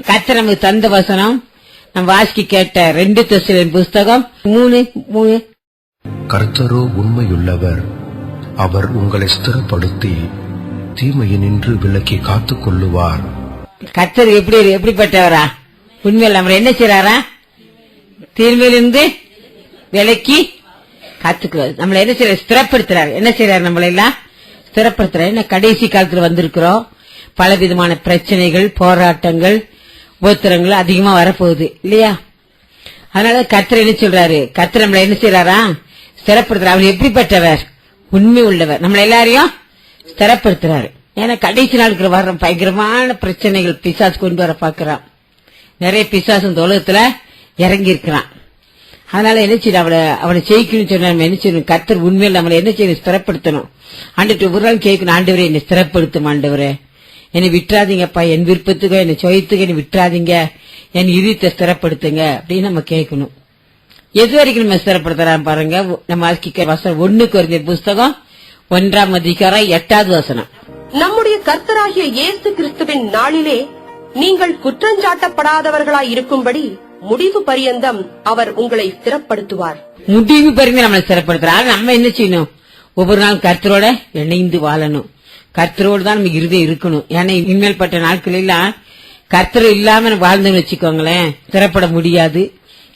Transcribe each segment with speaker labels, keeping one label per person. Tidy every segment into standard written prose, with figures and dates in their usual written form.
Speaker 1: கர்த்தர் நமக்கு தந்த வசனம் நம் வாசிக்க கேட்ட 2 தெசலோனிக்கேயர் புஸ்தகம் 3:3.
Speaker 2: கர்த்தரோ உண்மையுள்ளவர், அவர் உங்களை ஸ்திரப்படுத்தி தீமையினின்று விலக்கி காத்துக் கொள்ளுவார்.
Speaker 1: கர்த்தர் எப்படிப்பட்டவரா? உண்மையில் நம்ம என்ன செய்யறாரா? தீமையிலிருந்து விலக்கி காத்துக்குவார். நம்மள என்ன செய்யறாரு? ஸ்திரப்படுத்துறாரு. என்ன செய்யறாரு? நம்மள எல்லாம் ஸ்திரப்படுத்துறாரு. என்ன கடைசி காலத்துல வந்திருக்கிறோம். பல விதமான பிரச்சனைகள், போராட்டங்கள், உபத்திரங்கள் அதிகமா வரப்போகுது இல்லையா? அதனால கர்த்தர் என்ன சொல்றாரு? கர்த்தர் நம்மள என்ன செய்யறாரா? ஸ்திரப்படுத்துறாரு. அவர் எப்படிப்பட்டவர்? உண்மை உள்ளவர். நம்மள எல்லாரையும் ஸ்திரப்படுத்துறாரு. ஏன்னா கடைசி நாளுக்கு வர்ற பயங்கரமான பிரச்சனைகள் பிசாசு கொண்டு வர பாக்குறான். நிறைய பிசாசு இந்த உலகத்துல இறங்கி இருக்கிறான். அதனால என்ன செய்யணும்? அவளை ஜெயிக்கணும்னு சொன்னா நம்ம என்ன செய்யணும்? கர்த்தர் உண்மையில் நம்மளை என்ன செய்யணும்? ஸ்திரப்படுத்தணும். ஆண்டுட்டு ஒரு நாள் கேட்கணும், ஆண்டவரே என்னை ஸ்திரப்படுத்தும், ஆண்டவரே என்னை விட்டுறாதீங்கப்பா, என் விருப்பத்துக்கு என்னை சொயத்துக்கு என்னை விட்டுறாதீங்க, என் இதயத்தை ஸ்திரப்படுத்துங்க அப்படின்னு நம்ம கேட்கணும். எது வரைக்கும் நம்ம ஸ்திரப்படுத்துறான் பாருங்க. நம்ம வாழ்க்கை வசனம் 1 கொரிந்தியர் புஸ்தகம் 1ஆம் அதிகாரம் 8வது வசனம்.
Speaker 3: நம்முடைய கர்த்தராகிய இயேசு கிறிஸ்துவின் நாளிலே நீங்கள் குற்றஞ்சாட்டப்படாதவர்களாய் இருக்கும்படி முடிவு பரியந்தம் அவர் உங்களை ஸ்திரப்படுத்துவார்.
Speaker 1: முடிவு பரிந்து நம்மளை ஸ்திரப்படுத்துறாரு. நம்ம என்ன செய்யணும்? ஒவ்வொரு நாள் கர்த்தரோட இணைந்து வாழணும். கர்த்தரோடு தான் நம்ம இருதயம் இருக்கணும். ஏன்னா இனிமேல் பட்ட நாட்கள் எல்லாம் கர்த்தர் இல்லாம வாழ்ந்தோம்னு வச்சுக்கோங்களேன், ஸ்திரப்பட முடியாது.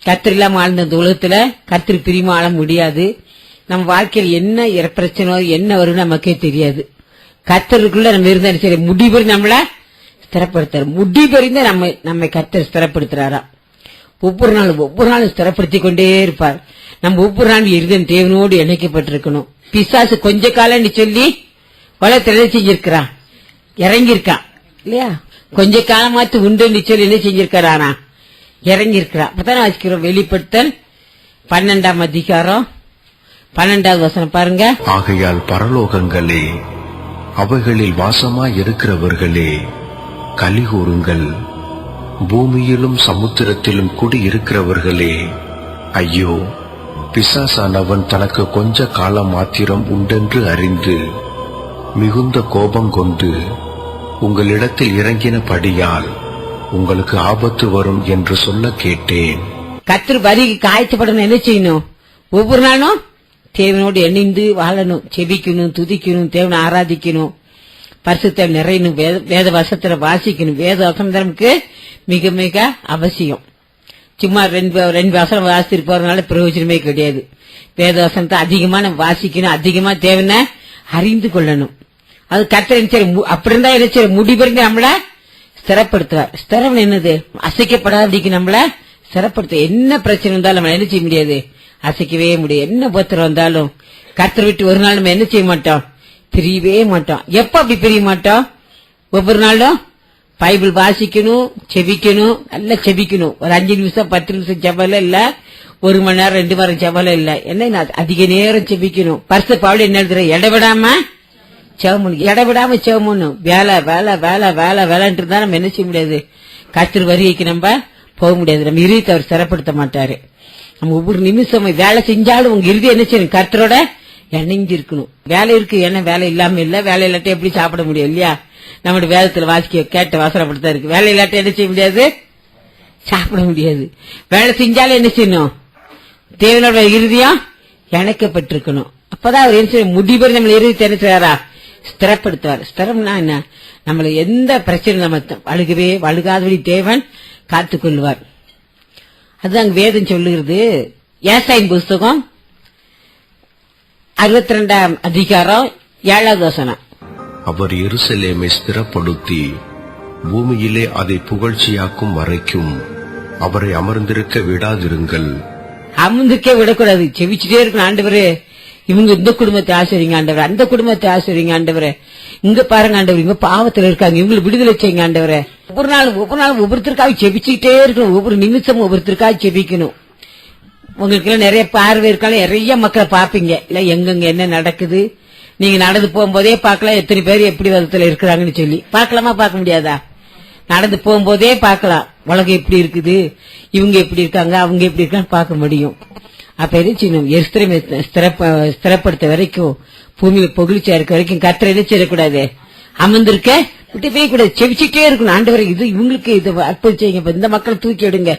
Speaker 1: கர்த்தர் இல்லாம வாழ்ந்த இந்த உலகத்துல கர்த்தர் பிரியமா ஆள முடியாது. நம்ம வாழ்க்கையில் என்ன பிரச்சனை என்ன வரும்னு நமக்கே தெரியாது. கர்த்தருக்குள்ள நம்ம இருந்தா சரி, முடிவு நம்மள ஸ்திரப்படுத்துறாரு. முடிவறிந்து நம்மை கர்த்தர் ஸ்திரப்படுத்துறாரா? ஒவ்வொரு நாளும் ஸ்திரப்படுத்தி கொண்டே இருப்பார். நம்ம ஒவ்வொரு நாளும் இருதயம் தேவனோடு இணைக்கப்பட்டிருக்கணும். பிசாசு கொஞ்ச காலம் சொல்லி வளர்த்து செஞ்சிருக்கிறான், இறங்கியிருக்கான் இல்லையா? கொஞ்ச காலமாத்து உண்டு சொல்லி என்ன செஞ்சிருக்கானா? இறங்கியிருக்கிறான். அப்பதான் வச்சுக்கிறோம். வெளிப்படுத்தல் 12ஆம் அதிகாரம் 12வது வசனம் பாருங்க.
Speaker 2: ஆகையால் பரலோகங்களே, அவைகளில் வாசமாய் இருக்கிறவர்களே, கலிகூறுங்கள். பூமியிலும் சமுத்திரத்திலும் குடியிருக்கிறவர்களே, ஐயோ, பிசாசானவன் தனக்கு கொஞ்ச காலம் மாத்திரம் உண்டென்று அறிந்து மிகுந்த கோபம் கொண்டு உங்களிடத்தில் இறங்கினபடியால் உங்களுக்கு ஆபத்து வரும் என்று சொல்ல கேட்டேன்.
Speaker 1: கர்த்தர் வருகைக்கு காயத்தப்படணும். என்ன செய்யணும்? ஒவ்வொரு நாளும் தேவனோடு இணைந்து வாழணும், செபிக்கணும், துதிக்கணும், தேவனை ஆராதிக்கணும், பரிசுத்த நிறையணும், வேத வசத்துல வாசிக்கணும். வேத வசனம் நமக்கு மிக மிக அவசியம். சும்மா ரெண்டு வசனம் வாசிட்டு போறதுனால பிரயோஜனமே கிடையாது. வேத வசனத்தை அதிகமா நம்ம வாசிக்கணும், அதிகமா தேவனை அறிந்து கொள்ளணும். அது கர்த்தர் அப்படி இருந்தா என்ன செய்ய முடிவறிந்து நம்மள ஸ்திரப்படுத்துவார். ஸ்திரம் என்னது? அசைக்கப்படாதீங்க நம்மள ஸ்திரப்படுத்த. என்ன பிரச்சனை வந்தாலும் நம்ம என்ன செய்ய முடியாது? அசைக்கவே முடியாது. என்ன உபத்திரம் வந்தாலும் கர்த்தர் விட்டு ஒரு நாள் நம்ம என்ன செய்ய மாட்டோம்? பிரியவே மாட்டோம். எப்ப அப்படி பிரிய மாட்டோம்? ஒவ்வொரு நாளும் பைபிள் வாசிக்கணும், செபிக்கணும், நல்லா செபிக்கணும். ஒரு 5 நிமிஷம் 10 நிமிஷம் ஜெபம் இல்ல, 1 மணி நேரம் 2 மணி நேரம் ஜெபம் இல்ல. என்ன அதிக நேரம் செபிக்கணும். பரிசுத்த பவுல் என்ன எழுதுற? இடவிடாம செவமணும். வேலை வேலை வேலை வேலை வேலைன்ட்டு இருந்தா நம்ம என்ன செய்ய முடியாது? கர்த்தர் வருகைக்கு நம்ம போக முடியாது. நம்ம இறுதியை அவர் சிறப்படுத்த மாட்டாரு. நம்ம ஒவ்வொரு நிமிஷம் வேலை செஞ்சாலும் உங்க இறுதி என்ன செய்யணும்? கர்த்தரோட இணைஞ்சு இருக்கணும். வேலை இருக்கு, ஏன்னா வேலை இல்லாம இல்ல. வேலை இல்லாட்ட எப்படி சாப்பிட முடியும் இல்லையா? நம்மளோட வேதத்துல வாசிக்க கேட்ட வசனப்படுத்தா இருக்கு. வேலை இல்லாட்ட என்ன செய்ய முடியாது? சாப்பிட முடியாது. வேலை செஞ்சாலும் என்ன செய்யணும்? தேவனோட இறுதியம் இணைக்கப்பட்டிருக்கணும். அப்பதான் அவர் என்ன செய்ய முடிவு நம்ம இறுதி என்ன செய்யாரா? ஸ்திரப்படுத்துவார். ஸ்திரம்னா என்ன? நம்மள எந்த பிரச்சனை நம்ம வழுகாதபடி தேவன் காத்துக்கொள்வார். அதுதான் வேதம் சொல்லுகிறது. ஏசாயின் புஸ்தகம் 62ஆம் அதிகாரம் 7வது வசனம்.
Speaker 2: அவர் எருசலேமை ஸ்திரப்படுத்தி பூமியிலே அதை புகழ்ச்சியாக்கும் வரைக்கும் அவரை அமர்ந்திருக்க விடாதிருங்கள்.
Speaker 1: அமர்ந்திருக்க விடக்கூடாது. செவிச்சுட்டே இருக்கணும். ஆண்டவரே, இவங்க இந்த குடும்பத்தை ஆசிரியங்க ஆண்டவரே, அந்த குடும்பத்தை ஆசிரியங்க ஆண்டவரே, இங்க பாருங்க ஆண்டவர், இவங்க பாவத்துல இருக்காங்க, இவங்களை விடுதலை செய்யுங்க ஆண்டவரே. ஒவ்வொரு நாளும் ஒவ்வொருத்தருக்காக செபிச்சுக்கிட்டே இருக்கணும். ஒவ்வொரு நிமிஷமும் ஒவ்வொருத்தருக்காக செபிக்கணும். உங்களுக்கு எல்லாம் நிறைய பார்வை இருக்காலும் நிறைய மக்களை பாப்பீங்க இல்ல, எங்கெங்க என்ன நடக்குது நீங்க நடந்து போகும்போதே பாக்கலாம். எத்தனை பேர் எப்படி விதத்துல இருக்கிறாங்கன்னு சொல்லி பாக்கலாமா? பார்க்க முடியாதா? நடந்து போகும்போதே பாக்கலாம். உலகம் எப்படி இருக்குது, இவங்க எப்படி இருக்காங்க, அவங்க எப்படி இருக்கான்னு பார்க்க முடியும். அப்ப என்ன செய்யணும்? ஸ்திரப்படுத்த வரைக்கும், பூமியில புகழ்ச்சியா இருக்க வரைக்கும் கர்த்தர் என்ன செய்யக்கூடாது? அமர்ந்திருக்க விட்டு போய் கூட செவிச்சுட்டே இருக்கணும். ஆண்டவரை இது இவங்களுக்கு இது அற்புதம் செய்யுங்க, இந்த மக்களை தூக்கி எடுங்க,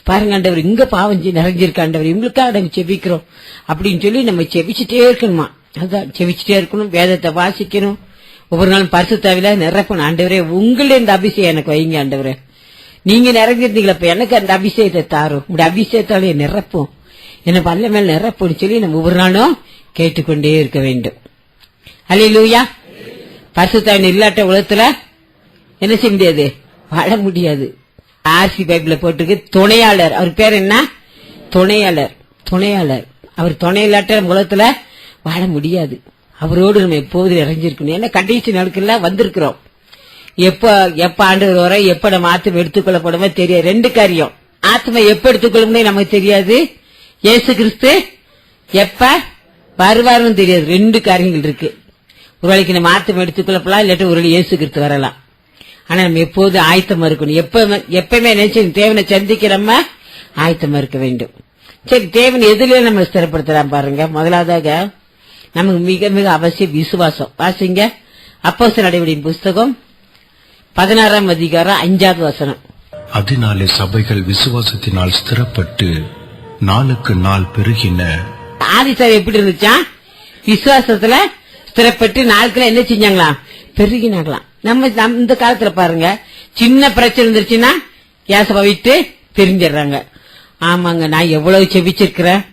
Speaker 1: பாருங்க ஆண்டவர் இங்க பாவம் நிறைஞ்சிருக்கு ஆண்டவர், இவங்களுக்காக நம்ம செபிக்கிறோம் அப்படின்னு சொல்லி நம்ம செவிச்சுட்டே இருக்கணுமா. அதுதான் செவிச்சுட்டே இருக்கணும், வேதத்தை வாசிக்கணும், ஒவ்வொரு நாளும் பரிசுத்தாவில நிரப்பணும். ஆண்டவரே உங்களே இந்த அபிஷேகம் எனக்கு வைங்க ஆண்டவரே, நீங்க நிறைஞ்சிருந்தீங்களா, இப்ப எனக்கு அந்த அபிஷேகத்தை தாரும், உங்க அபிஷேகத்தாலே நிரப்பும், என்ன பல்ல மேல நிரப்புன்னு சொல்லி நம்ம ஒவ்வொரு நாளும் கேட்டுக்கொண்டே இருக்க வேண்டும். அல்லேலூயா. பரிசுத்தாவின் இல்லாட்ட உலகத்துல என்ன செய்ய முடியாது, வாழ முடியாது. ஆர்சி பைபிள்ல போட்டுருக்கு துணையாளர், அவர் பேர் என்ன, துணையாளர். துணையாளர் அவர் துணை இல்லாட்ட உலகத்துல வாழ முடியாது. அவரோடு நம்ம எப்போது இறைஞ்சிருக்கணும். ஏன்னா கடைசி நாட்கள்ல வந்திருக்கிறோம். எப்ப ஆண்டவர் வர, எப்ப நம்ம ஆத்மா எடுத்துக்கொள்ளப்படுமோ தெரியாது. ரெண்டு காரியம், ஆத்மா எப்ப எடுத்துக்கொள்ளும் நமக்கு தெரியாது, இயேசு கிறிஸ்து எப்ப வருவாருன்னு தெரியாது. ரெண்டு காரியங்கள் இருக்கு. ஒரு வேளைக்கு நம்ம ஆத்மா எடுத்துக்கொள்ளப்படலாம், இல்லாட்டி ஒரு இயேசு கிறிஸ்து வரலாம். ஆனா நம்ம எப்போது ஆயத்தமா இருக்கணும். எப்பவுமே நினைச்சு தேவனை சந்திக்க நம்ம ஆயத்தமா இருக்க வேண்டும். சரி, தேவன் எதுல நம்ம ஸ்திரப்படுத்தலாம் பாருங்க. முதலாவதாக நமக்கு மிக மிக அவசியம் விசுவாசம். வாசிங்க அப்போஸ்தலர் நடவடிக்கையின் புஸ்தகம் 16ஆம் அதிகாரம் 5வது வசனம்.
Speaker 2: அதனாலே சபைகள் விசுவாசத்தினால் ஸ்திரப்பட்டு நாளுக்கு நாள் பெருகின.
Speaker 1: ஆதிசபை எப்படி இருந்துச்சா, விசுவாசத்துல ஸ்திரப்பட்டு நாட்களை என்ன செஞ்சாங்களாம், பெருகினாங்களாம். நம்ம இந்த காலத்துல பாருங்க, சின்ன பிரச்சனை இருந்துச்சுன்னா ஏசப்பா விட்டு பிரிஞ்சிடறாங்க. ஆமாங்க, நான் எவ்வளவு செபிச்சிருக்கிறேன்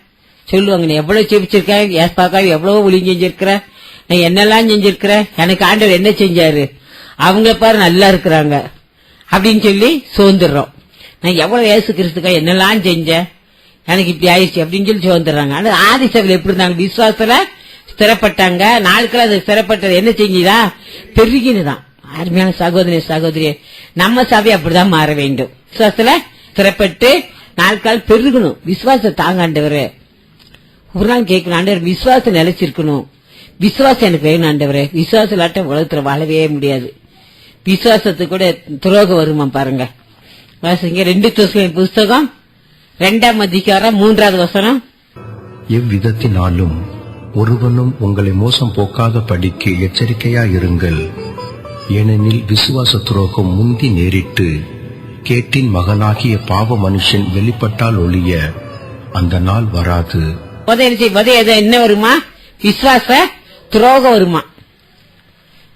Speaker 1: சொல்லுவாங்க, நீ எவ்வளவு செபிச்சிருக்கேன், ஏசப்பாக்காக எவ்வளவு ஒளி செஞ்சிருக்கிறேன், நான் என்னெல்லாம் செஞ்சிருக்கிறேன், எனக்கு ஆண்டவர் என்ன செஞ்சாரு, அவங்க பாரு நல்லா இருக்கிறாங்க அப்படின்னு சொல்லி சோர்ந்துடுறோம். நான் எவ்வளவு இயேசு கிறிஸ்துக்காக என்னெல்லாம் செஞ்சேன், எனக்கு இப்படி ஆயிடுச்சு அப்படின்னு சொல்லி சோர்ந்துடுறாங்க. ஆனா ஆதிசபையில் எப்படி இருந்தாங்க, விசுவாசத்துல ஸ்திரப்பட்டாங்க. நாட்கள் அது ஸ்திரப்பட்டது என்ன செஞ்சுதா, பெருகினுதான். அருமையான சகோதரி சகோதரியே, நம்ம சபை அப்படிதான் மாற வேண்டும். விசுவாசத்துல ஸ்திரப்பட்டு நாட்கள் பெருகணும். விசுவாசத்தை தாங்க ஆண்டவரே, ஒரு நாள் கேட்கணும், ஆண்டவர் விசுவாசம் நிலைச்சிருக்கணும், விசுவாசம் எனக்கு வேணும் ஆண்டவரே. விசுவாசம் இல்லாட்ட உலகத்துல வாழவே முடியாது. விசுவாசத்துக்கு கூட துரோகம் வருமா பாருங்க. வாசிங்க 2 தெசலோனிக்கேயர் புஸ்தகம் 2ஆம் அதிகாரம் 3வது வசனம்.
Speaker 2: எவ்விதத்தினாலும் ஒருவனும் உங்களை மோசம் போக்காத படிக்கு எச்சரிக்கையாயிருங்கள். ஏனெனில் விசுவாச துரோகம் முந்தி நேரிட்டு கேட்டின் மகனாகிய பாவ மனுஷன் வெளிப்பட்டால் ஒழிய அந்த நாள் வராது.
Speaker 1: என்ன வருமா, விசுவாச துரோகம் வருமா.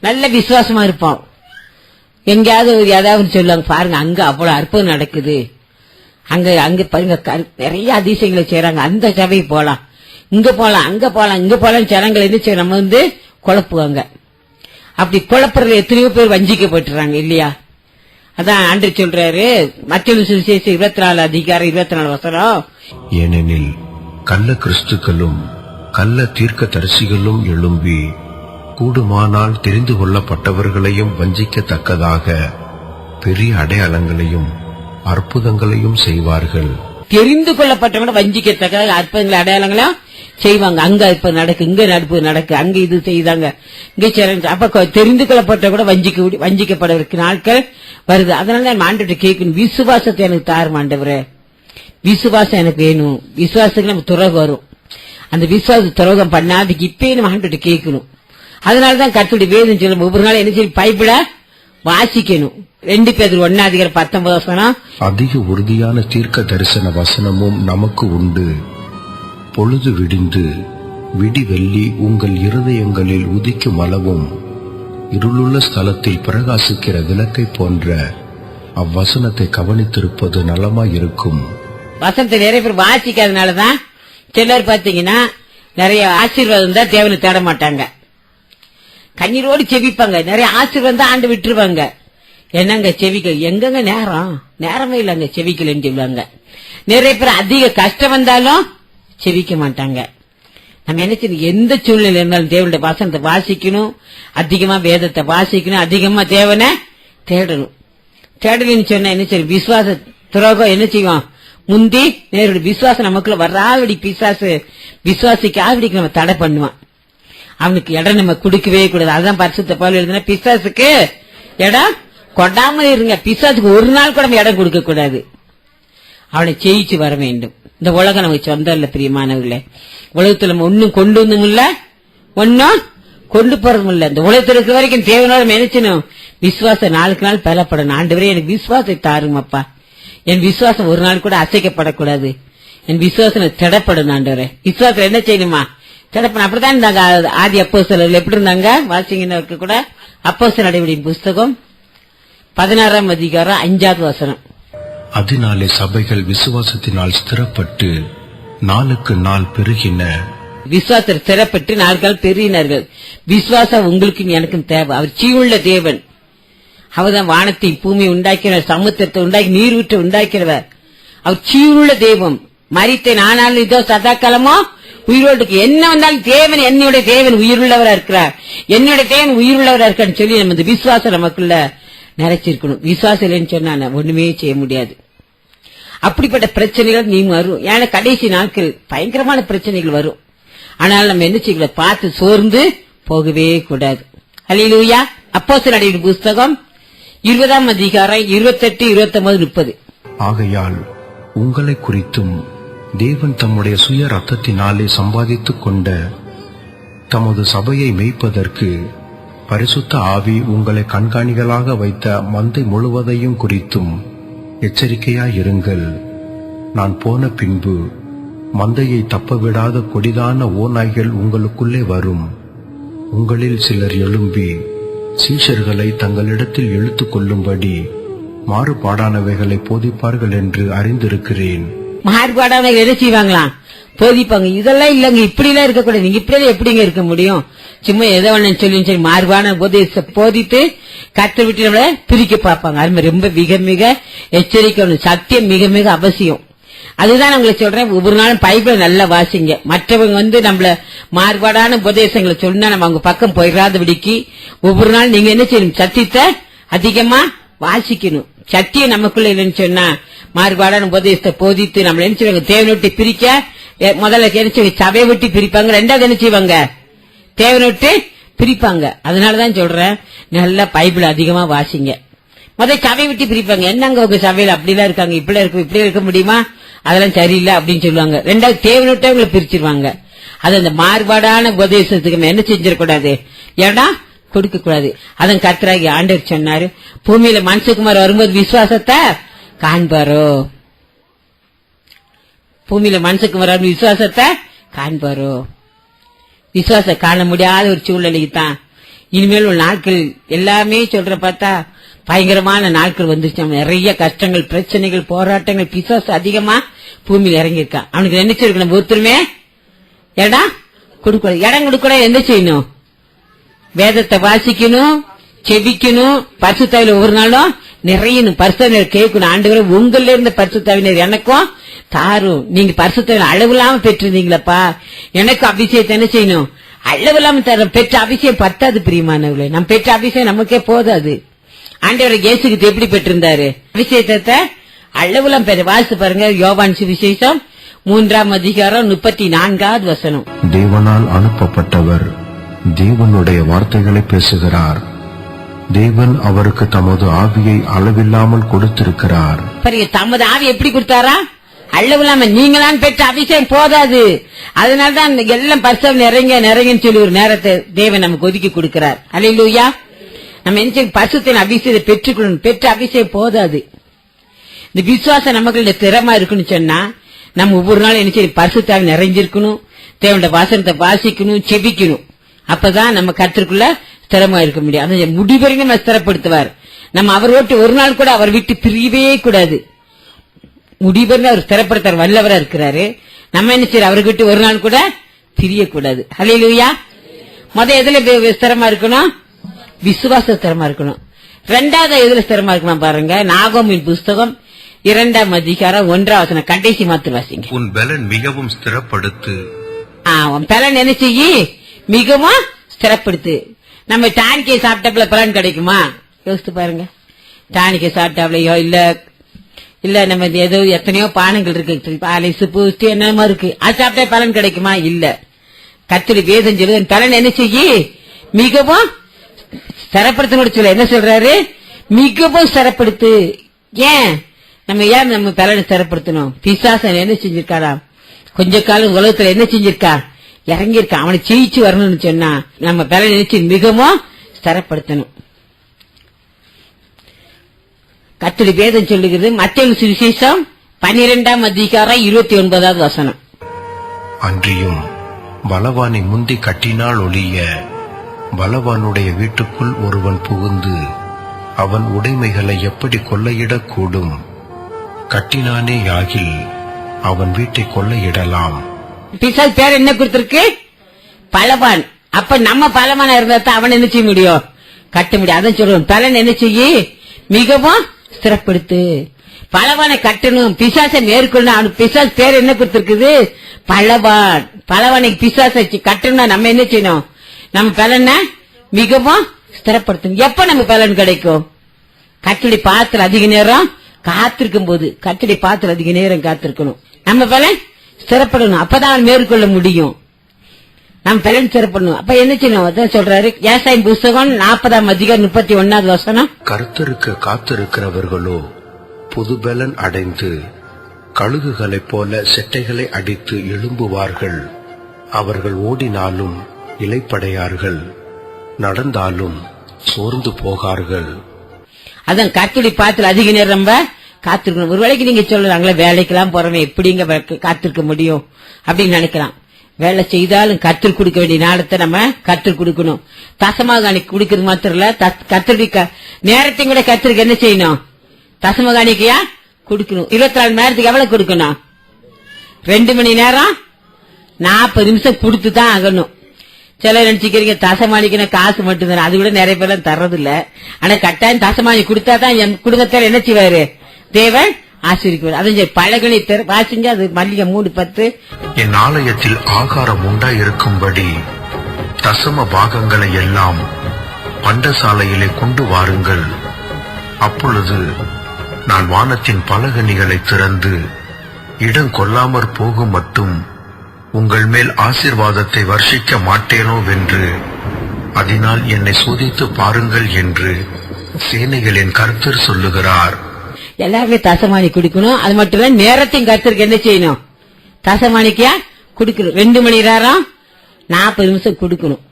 Speaker 1: நல்ல விசுவாசமா இருப்பான், எங்கேயாவது ஏதாவது சொல்லுவாங்க பாருங்க, அங்க அவ்வளவு அற்புதம் நடக்குது, அங்க பாருங்க நிறைய அதிசயங்களை செய்யறாங்க, அந்த சபைக்கு போலாம், இங்க போலாம், அங்க போலாம், இங்க போலாம், ஜனங்கள் என்ன செய்ய நம்ம குழப்புவாங்க. அப்படி குழப்பறதுல எத்தனையோ பேர் வஞ்சிக்கப்பட்டுறாங்க இல்லையா. அதான் ஆண்டவர் சொல்றாரு மத்தேயு சுவிசேஷம் 24 அதிகாரம் 24 வசனம்.
Speaker 2: ஏனெனில் கள்ள கிறிஸ்துக்களும் கள்ள தீர்க்க தரிசிகளும் எழும்பி கூடுமானால் தெரிந்து கொள்ளப்பட்டவர்களையும் வஞ்சிக்கத்தக்கதாக பெரிய அடையாளங்களையும் அற்புதங்களையும் செய்வார்கள்.
Speaker 1: தெரிந்து கொள்ளப்பட்டவங்க வஞ்சிக்கத்தக்க அற்புதங்கள் அடையாளங்களும் செய்வாங்க. அங்க இப்ப நடக்கு, இங்க நடுப்பு நடக்கு, அங்க இது செய்தாங்க, இங்க அப்ப தெரிந்து கொள்ளப்பட்ட கூட வஞ்சிக்கப்படவிருக்கு நாட்கள் வருது. அதனால நான் ஆண்டவர்கிட்ட கேட்கணும், விசுவாசத்தை எனக்கு தாரும் ஆண்டவரே, விசுவாசம் எனக்கு வேணும். விசுவாசத்துக்கு நம்ம துரோகம் வரும், அந்த விசுவாச துரோகம் பண்ணாதுக்கு இப்பயே நம்ம ஆண்டவர்கிட்ட கேட்கணும். அதனாலதான் கர்த்தருடைய வேதம் சொல்லும், ஒவ்வொரு நாளும் என்ன செய்யும், பைபிளை வாசிக்கணும். 2 பேதுரு 1ஆம் அதிகாரம் 19 வசனம்.
Speaker 2: அதிக உறுதியான தீர்க்க தரிசன வசனமும் நமக்கு உண்டு. பொழுது விடிந்து விடி வெள்ளி உங்கள் இருதயங்களில் உதிக்கும் அளவும் இருளுள்ள ஸ்தலத்தில் பிரகாசிக்கிற விளக்கை போன்ற அவ்வசனத்தை கவனித்திருப்பது நலமாயிருக்கும்.
Speaker 1: வசனத்தை நிறைய பேர் வாசிக்காதனாலதான் சிலர் பாத்தீங்கன்னா நிறைய ஆசீர்வாதம் தான் தேவனை தேட மாட்டாங்க, கண்ணீரோடு செவிப்பாங்க. நிறைய ஆசீர்வாதம் தான் ஆண்டு விட்டுருவாங்க. என்னங்க செவிக்க எங்கங்க நேரமே இல்லங்க செவிக்கலன்னு சொல்லுவாங்க. நிறைய பேர் அதிக கஷ்டம் வந்தாலும் செவிக்க மாட்டாங்க. நம்ம என்ன செய்யணும், எந்த சூழ்நிலை இருந்தாலும் தேவனுடைய வசனத்தை வாசிக்கணும், அதிகமா வேதத்தை வாசிக்கணும், அதிகமா தேவனை தேடணும். தேடலன்னு சொன்னா என்ன செய்யும், விசுவாச துரோகம் என்ன செய்வோம், முந்தி நேருடைய விசுவாசம் நமக்குள்ள வராவடி பிசாசு விசுவாசிக்கு ஆவடிக்கு நம்ம தடை பண்ணுவான். அவனுக்கு இடம் நம்ம கொடுக்கவே கூடாது. அதான் பரிசுத்த பவுல் எழுதின, பிசாசுக்கு இடம் கொண்டாமல் இருங்க, பிசாசுக்கு ஒரு நாள் கூட நம்ம இடம் கொடுக்க கூடாது, அவனை ஜெயிச்சு வர வேண்டும். இந்த உலகம் நமக்கு சொந்தம் இல்ல பிரியமானவர்களே. உலகத்துல நம்ம ஒன்னும் கொண்டு வந்தும் இல்ல, ஒன்னும் கொண்டு போறதும் இல்ல. இந்த உலகத்தில் இருக்கிற வரைக்கும் தேவனோட நினைச்சணும். விசுவாசம் நாளுக்கு நாள் பெறப்படணும். ஆண்டவரே எனக்கு விசுவாசத்தை தாருங்கப்பா. என் விசுவாசம் ஒரு நாள் கூட அசைக்கப்படக்கூடாது. என் விசுவாசம் திடப்படணும். ஆண்டவரே விசுவாசம் என்ன செய்யணுமா? திடப்படும். அப்படித்தான் இருந்தாங்க ஆதி அப்போஸ்தலர்கள். எப்படி இருந்தாங்க? வாசிங்கன்னு கூட அப்போஸ்தலர் நடவடிக்கையின் புஸ்தகம் 16ஆம் அதிகாரம் 5வது வசனம்.
Speaker 2: அதனாலே சபைகள் விசுவாசத்தினால் ஸ்திரப்பட்டு நாளுக்கு நாள் பெருகின.
Speaker 1: விசுவாசத்தை ஸ்திரப்பட்டு நாட்கள் பெருகினார்கள். விசுவாசம் உங்களுக்கும் எனக்கும் தேவை. அவர் ஜீவனுள்ள தேவன். அவர்தான் வானத்தை பூமி உண்டாக்கிறவர், சமுத்திரத்தை உண்டாக்கி நீரூற்றை உண்டாக்கிறவர். அவர் ஜீவனுள்ள தெய்வம். மரித்தேன் ஆனாலும் இதோ சதாகாலமோ உயிரோடு என்ன வந்தாலும் தேவன், என்னுடைய தேவன் உயிருள்ளவரா இருக்கிறார், என்னுடைய தேவன் உயிருள்ளவரா இருக்கான்னு சொல்லி நம்ம இந்த விசுவாசம் நமக்குள்ள நிறைச்சிருக்கணும். விசுவாசம் இல்லைன்னு சொன்னா ஒண்ணுமே செய்ய முடியாது. அப்படிப்பட்ட பிரச்சனைகள் நீ வரும். ஏன்னா கடைசி நாட்கள் பயங்கரமான பிரச்சனைகள் வரும். ஆனால் நம்ம என்ன செய்யக்கூடாது? பார்த்து சோர்ந்து போகவே கூடாது. அல்லேலூயா. அப்போஸ்தலர் நடவடிக்கையின் புஸ்தகம் 20ஆம் அதிகாரம் 28, 29, 30.
Speaker 2: ஆகையால் உங்களை குறித்தும் தேவன் தம்முடைய சுய ரத்தத்தினாலே சம்பாதித்துக் கொண்ட தமது சபையை மேய்ப்பதற்கு பரிசுத்த ஆவி உங்களை கண்காணிகளாக வைத்த மந்தை முழுவதையும் குறித்தும் எச்சரிக்கையாயிருங்கள். நான் போன பின்பு மந்தையை தப்பவிடாத கொடிதான ஓநாய்கள் உங்களுக்குள்ளே வரும். உங்களில் சிலர் எழும்பி சீஷர்களை தங்களிடத்தில் இழுத்துக் கொள்ளும்படி மாறுபாடானவைகளை போதிப்பார்கள் என்று அறிந்திருக்கிறேன்.
Speaker 1: மாறுபாடான எதை செய்வாங்களாம்? போதிப்பாங்க. இதெல்லாம் இல்லங்க, இப்படி எல்லாம் இருக்கக்கூடாது. நீங்க இப்படி எப்படிங்க இருக்க முடியும்? சும்மா எதை வேணும் சொல்லி மாறுபாடான போதித்து கத்த விட்டு நம்மள பிரிக்க பார்ப்பாங்க. அது மாதிரி ரொம்ப மிக மிக எச்சரிக்கணும். சத்தியம் மிக மிக அவசியம். அதுதான் நான் உங்களுக்கு சொல்றேன். ஒவ்வொரு நாளும் பைபிளை நல்லா வாசிங்க. மற்றவங்க நம்மள மாறுபாடான உபதேசங்களை சொன்னா நம்ம அவங்க பக்கம் போயிடாதபடிக்கு ஒவ்வொரு நாள் நீங்க என்ன செய்யணும்? சத்தியத்தை அதிகமா வாசிக்கணும். சத்தியம் நமக்குள்ள இல்லைன்னு சொன்னா மாறுபாடான உபதேசத்தை போதித்து நம்மள என்ன செய்வாங்க? தேவனை விட்டு பிரிக்க முதல்ல என்ன செய்வாங்க? சபையை விட்டு பிரிப்பாங்க. ரெண்டாவது என்ன செய்வாங்க? தேவனை விட்டு பிரிப்பாங்க. அதனாலதான் சொல்றேன், நல்லா பைபிள் அதிகமா வாசிங்க. முதல்ல சபையை விட்டு பிரிப்பாங்க. என்னங்க உங்க சபையில அப்படிலாம் இருக்காங்க, இப்படி இருக்க முடியுமா? அதெல்லாம் சரியில்லை அப்படின்னு சொல்லுவாங்க. ரெண்டாவது தேவனை விட்டு அவங்களை பிரிச்சிருவாங்க. அது அந்த மாறுபாடான உபதேசத்துக்கு நம்ம என்ன செஞ்சிடக்கூடாது? ஏடா கொடுக்க கூடாது. அதன் கர்த்தராகி ஆண்டவர் சொன்னாரு, பூமியில மனுஷகுமார் வரும்போது விசுவாசத்தை காண்பாரோ. பூமியில மனுஷகுமார் விசுவாசத்தை காண்பாரோ. விசுவாசம் காண முடியாத ஒரு சூழ்நிலைக்கு தான் இனிமேல் உள்ள நாட்கள் எல்லாமே சொல்ற பார்த்தா பயங்கரமான நாட்கள் வந்துருச்சு. நிறைய கஷ்டங்கள், பிரச்சனைகள், போராட்டங்கள், பிசாசு அதிகமா பூமியில இறங்கியிருக்கான். அவனுக்கு என்ன செய்யணும்? ஒருத்தருமே இடம் கொடுக்கூடாது. இடம் கொடுக்கூட என்ன செய்யணும்? வேதத்தை வாசிக்கணும், செபிக்கணும், பரிசுத்தாவில ஒவ்வொரு நாளும் நிறையணும், பரிசுத்தாவினர் கேட்கணும். ஆண்டவரே உங்கள இருந்த பரிசுத்தாவினர் எனக்கும் தாரும். நீங்க பரிசுத்தாவில அளவில்லாம பெற்றிருந்தீங்களப்பா, எனக்கு அபிஷேகத்தை என்ன செய்யணும்? அளவில்லாம தர. பெற்ற அபிஷேகம் பத்தாது பிரியமானவர்களே. நம்ம பெற்ற அபிஷேகம் நமக்கே போதாது. ஆண்டவர் இயேசுக்கு எப்படி பெற்றிருந்தாரு? அபிஷேகத்தை அளவுலாம் பெற. வாசித்து பாருங்க, யோவான் சுவிசேஷம் 3ஆம் அதிகாரம் 34வது வசனம்.
Speaker 2: தேவனால் அனுப்பப்பட்டவர் தேவனுடைய வார்த்தைகளை பேசுகிறார். தேவன் அவருக்கு தமது ஆவியை அளவில்லாமல் கொடுத்திருக்கிறார்.
Speaker 1: தமது ஆவி எப்படி கொடுத்தாரா? அளவில்லாம. நீங்களாம் பெற்ற அபிஷேகம் போதாது. அதனாலதான் எல்லாம் பரிசுத்தம் நிறைங்கன்னு சொல்லி ஒரு நேரத்தை தேவன் நமக்கு ஒதுக்கி கொடுக்கிறார். அல்லேலூயா. நம்ம என்ன பரிசுத்தின் அபிஷேகத்தை பெற்றுக்கணும். பெற்ற அபிஷேகம் போதாது. இந்த விசுவாசம் நமக்கு திறமா இருக்குன்னு சொன்னா நம்ம ஒவ்வொரு நாளும் என்ன செய்யணும்? பரிசுத்தாவி நிறைஞ்சிருக்கணும். தேவனுடைய வாசனத்தை வாசிக்கணும், செபிக்கணும். அப்பதான் நம்ம கர்த்தருக்குள்ள ஸ்திரமா இருக்க முடியும். அதை முடிவரைக்கும் நம்ம ஸ்திரப்படுத்துவார். நம்ம அவரோட்டு ஒரு நாள் கூட அவர் விட்டு பிரியவே கூடாது. முடிவரை அவர் ஸ்திரப்படுத்த வல்லவரா இருக்கிறாரு. நம்ம என்ன செய்யறோம்? அவருக்கு விட்டு ஒரு நாள் கூட பிரியக்கூடாது. ஹல்லேலூயா. எதுல ஸ்திரமா இருக்கணும்? விசுவாச ஸ்திரமா இருக்கணும். ரெண்டாவது எதுல ஸ்திரமா இருக்கணும் பாருங்க. நாகோமின் புஸ்தகம் 2ஆம் அதிகாரம் 1ஆம் வசனம் கடைசி மாத்து வாசிங்க.
Speaker 2: உன் பலன் மிகவும் ஸ்திரப்படுத்து.
Speaker 1: உன் பலன் என்ன செய்யி? மிகவும் ஸ்திரப்படுத்து. நம்ம டானிக்கை சாப்பிட்டப்பல பலன் கிடைக்குமா? யோசித்து பாருங்க. டானிக்கை சாப்பிட்டாப்லையோ இல்ல நம்ம ஏதோ எத்தனையோ பானங்கள் இருக்கு, பாலிசு பூஸ்டி என்னமா இருக்கு, அது சாப்பிட்டா பலன் கிடைக்குமா? இல்ல. கர்த்தருடைய வேதம் சொல்லுது பலன் என்ன செய்யி? மிகவும் ஸ்திரப்படுத்த சொல்ல. என்ன சொல்றாரு? மிகவும் ஸ்திரப்படுத்து. ஏன் நம்ம பலனை ஸ்திரப்படுத்தணும்? பிசாசன் என்ன செஞ்சிருக்காரா? கொஞ்ச காலம் உலகத்துல என்ன செஞ்சிருக்கா? இறங்கி இருக்கான். அவனை ஜெயிச்சு வரணும்னு சொன்னா நம்ம பலன் நினைச்சு மிகவும் ஸ்திரப்படுத்தணும். கர்த்தருடைய வேதம் சொல்லுகிறது மத்தேயு சுவிசேஷம் 12ஆம் அதிகாரம் 29வது வசனம்.
Speaker 2: அன்றியும் பலவானை முந்தி கட்டினால் ஒழிய பலவானுடைய வீட்டுக்குள் ஒருவன் புகுந்து அவன் உடைமைகளை எப்படி கொள்ளையிடக்கூடும்? கட்டினானே யாகில் அவன் வீட்டை கொள்ளையிடலாம்.
Speaker 1: பிசாசு பேர் என்ன கொடுத்திருக்கு? பலவான். அப்ப நம்ம பலவானா இருந்தா தான் அவன் என்ன செய்ய முடியும்? கட்ட முடியும். அதான் சொல்லுவோம், பலன் என்ன செய்ய மிகவும் ஸ்திரப்படுத்து. பலவானை கட்டணும், பிசாசை மேற்கொள்ளணும். அவனுக்கு பிசாசு பேர் என்ன கொடுத்திருக்குது? பலவான். பலவானைக்கு பிசாசை கட்டணும். நம்ம என்ன செய்யணும்? நம்ம பலனை மிகவும் ஸ்திரப்படுத்தணும். எப்ப நம்ம பலன் கிடைக்கும்? கர்த்தருடைய பாத்திரம் அதிக நேரம் காத்திருக்கும் போது. கர்த்தருடைய பாத்திரம் அதிக நேரம் காத்திருக்கணும். நம்ம பலன் ஸ்திரப்படணும். அப்பதான் அவன் மேற்கொள்ள முடியும். நம்ம பலன் ஸ்திரப்படணும். அப்ப என்ன செய்யணும்? அதான் சொல்றாரு ஏசாயா புஸ்தகம் 40ஆம் அதிகாரம் 31வது வசனம்.
Speaker 2: கர்த்தருக்கு காத்திருக்கிறவர்களோ புது பலன் அடைந்து கழுகுகளைப் போல செட்டைகளை அடித்து எழும்புவார்கள். அவர்கள் ஓடினாலும் இளைப்படையார்கள், நடந்தாலும் சோர்ந்து போகார்கள்.
Speaker 1: அதான் கர்த்தருடைய பாத்திரம் அதிக நேரம் நம்ம காத்திருக்கணும். ஒரு வேளைக்கு நீங்க சொல்றாங்களே வேலைக்கெல்லாம் போறவன் எப்படிங்க காத்திருக்க முடியும் அப்படின்னு நினைக்கலாம். வேலை செய்தாலும் கர்த்தர் கொடுக்க வேண்டிய நாளத்தை நம்ம கர்த்தர் கொடுக்கணும். தசமகாணி கொடுக்கறது மாத்திரம் இல்ல, கர்த்தருடைய நேரத்தையும் கூட கர்த்தருக்கு என்ன செய்யணும்? தசமகாணிக்கையா கொடுக்கணும். 24 மணி நேரத்துக்கு எவ்வளவு கொடுக்கணும்? 2 மணி நேரம் 40 நிமிஷம் கொடுத்து தான் ஆகணும். சில நினைச்சுக்கிறீங்க தசமானிக்கு காசு மட்டும் தானே, அது கூட நிறைய பேர் தர்றது இல்ல. ஆனா கட்டாயம் தசமானி கொடுத்தாதான் என் குடும்பத்தில் என்ன செய்வாரு? தேவன் ஆசீர்வதிக்குவார். அது பழகனை வாசிங்க. அது மல்லிகை 3:10.
Speaker 2: என் ஆலயத்தில் ஆகாரம் உண்டாயிருக்கும்படி தசம பாகங்களை எல்லாம் பண்டசாலையிலே கொண்டு வாருங்கள். அப்பொழுது நான் வானத்தின் பலகணிகளை திறந்து இடம் கொள்ளாமற் போகும் மட்டும் உங்கள் மேல் ஆசீர்வாதத்தை வர்ஷிக்க மாட்டேனோ வென்று அதனால் என்னை சோதித்து பாருங்கள் என்று சேனைகளின் கர்த்தர் சொல்லுகிறார்.
Speaker 1: எல்லாருமே தசமானி குடிக்கணும். அது மட்டும் இல்ல, நேரத்தையும் கர்த்தருக்கு என்ன செய்யணும்? தசமானிக்கா குடிக்கணும். 2 மணி நேரம் 40 நிமிஷம் குடுக்கணும்.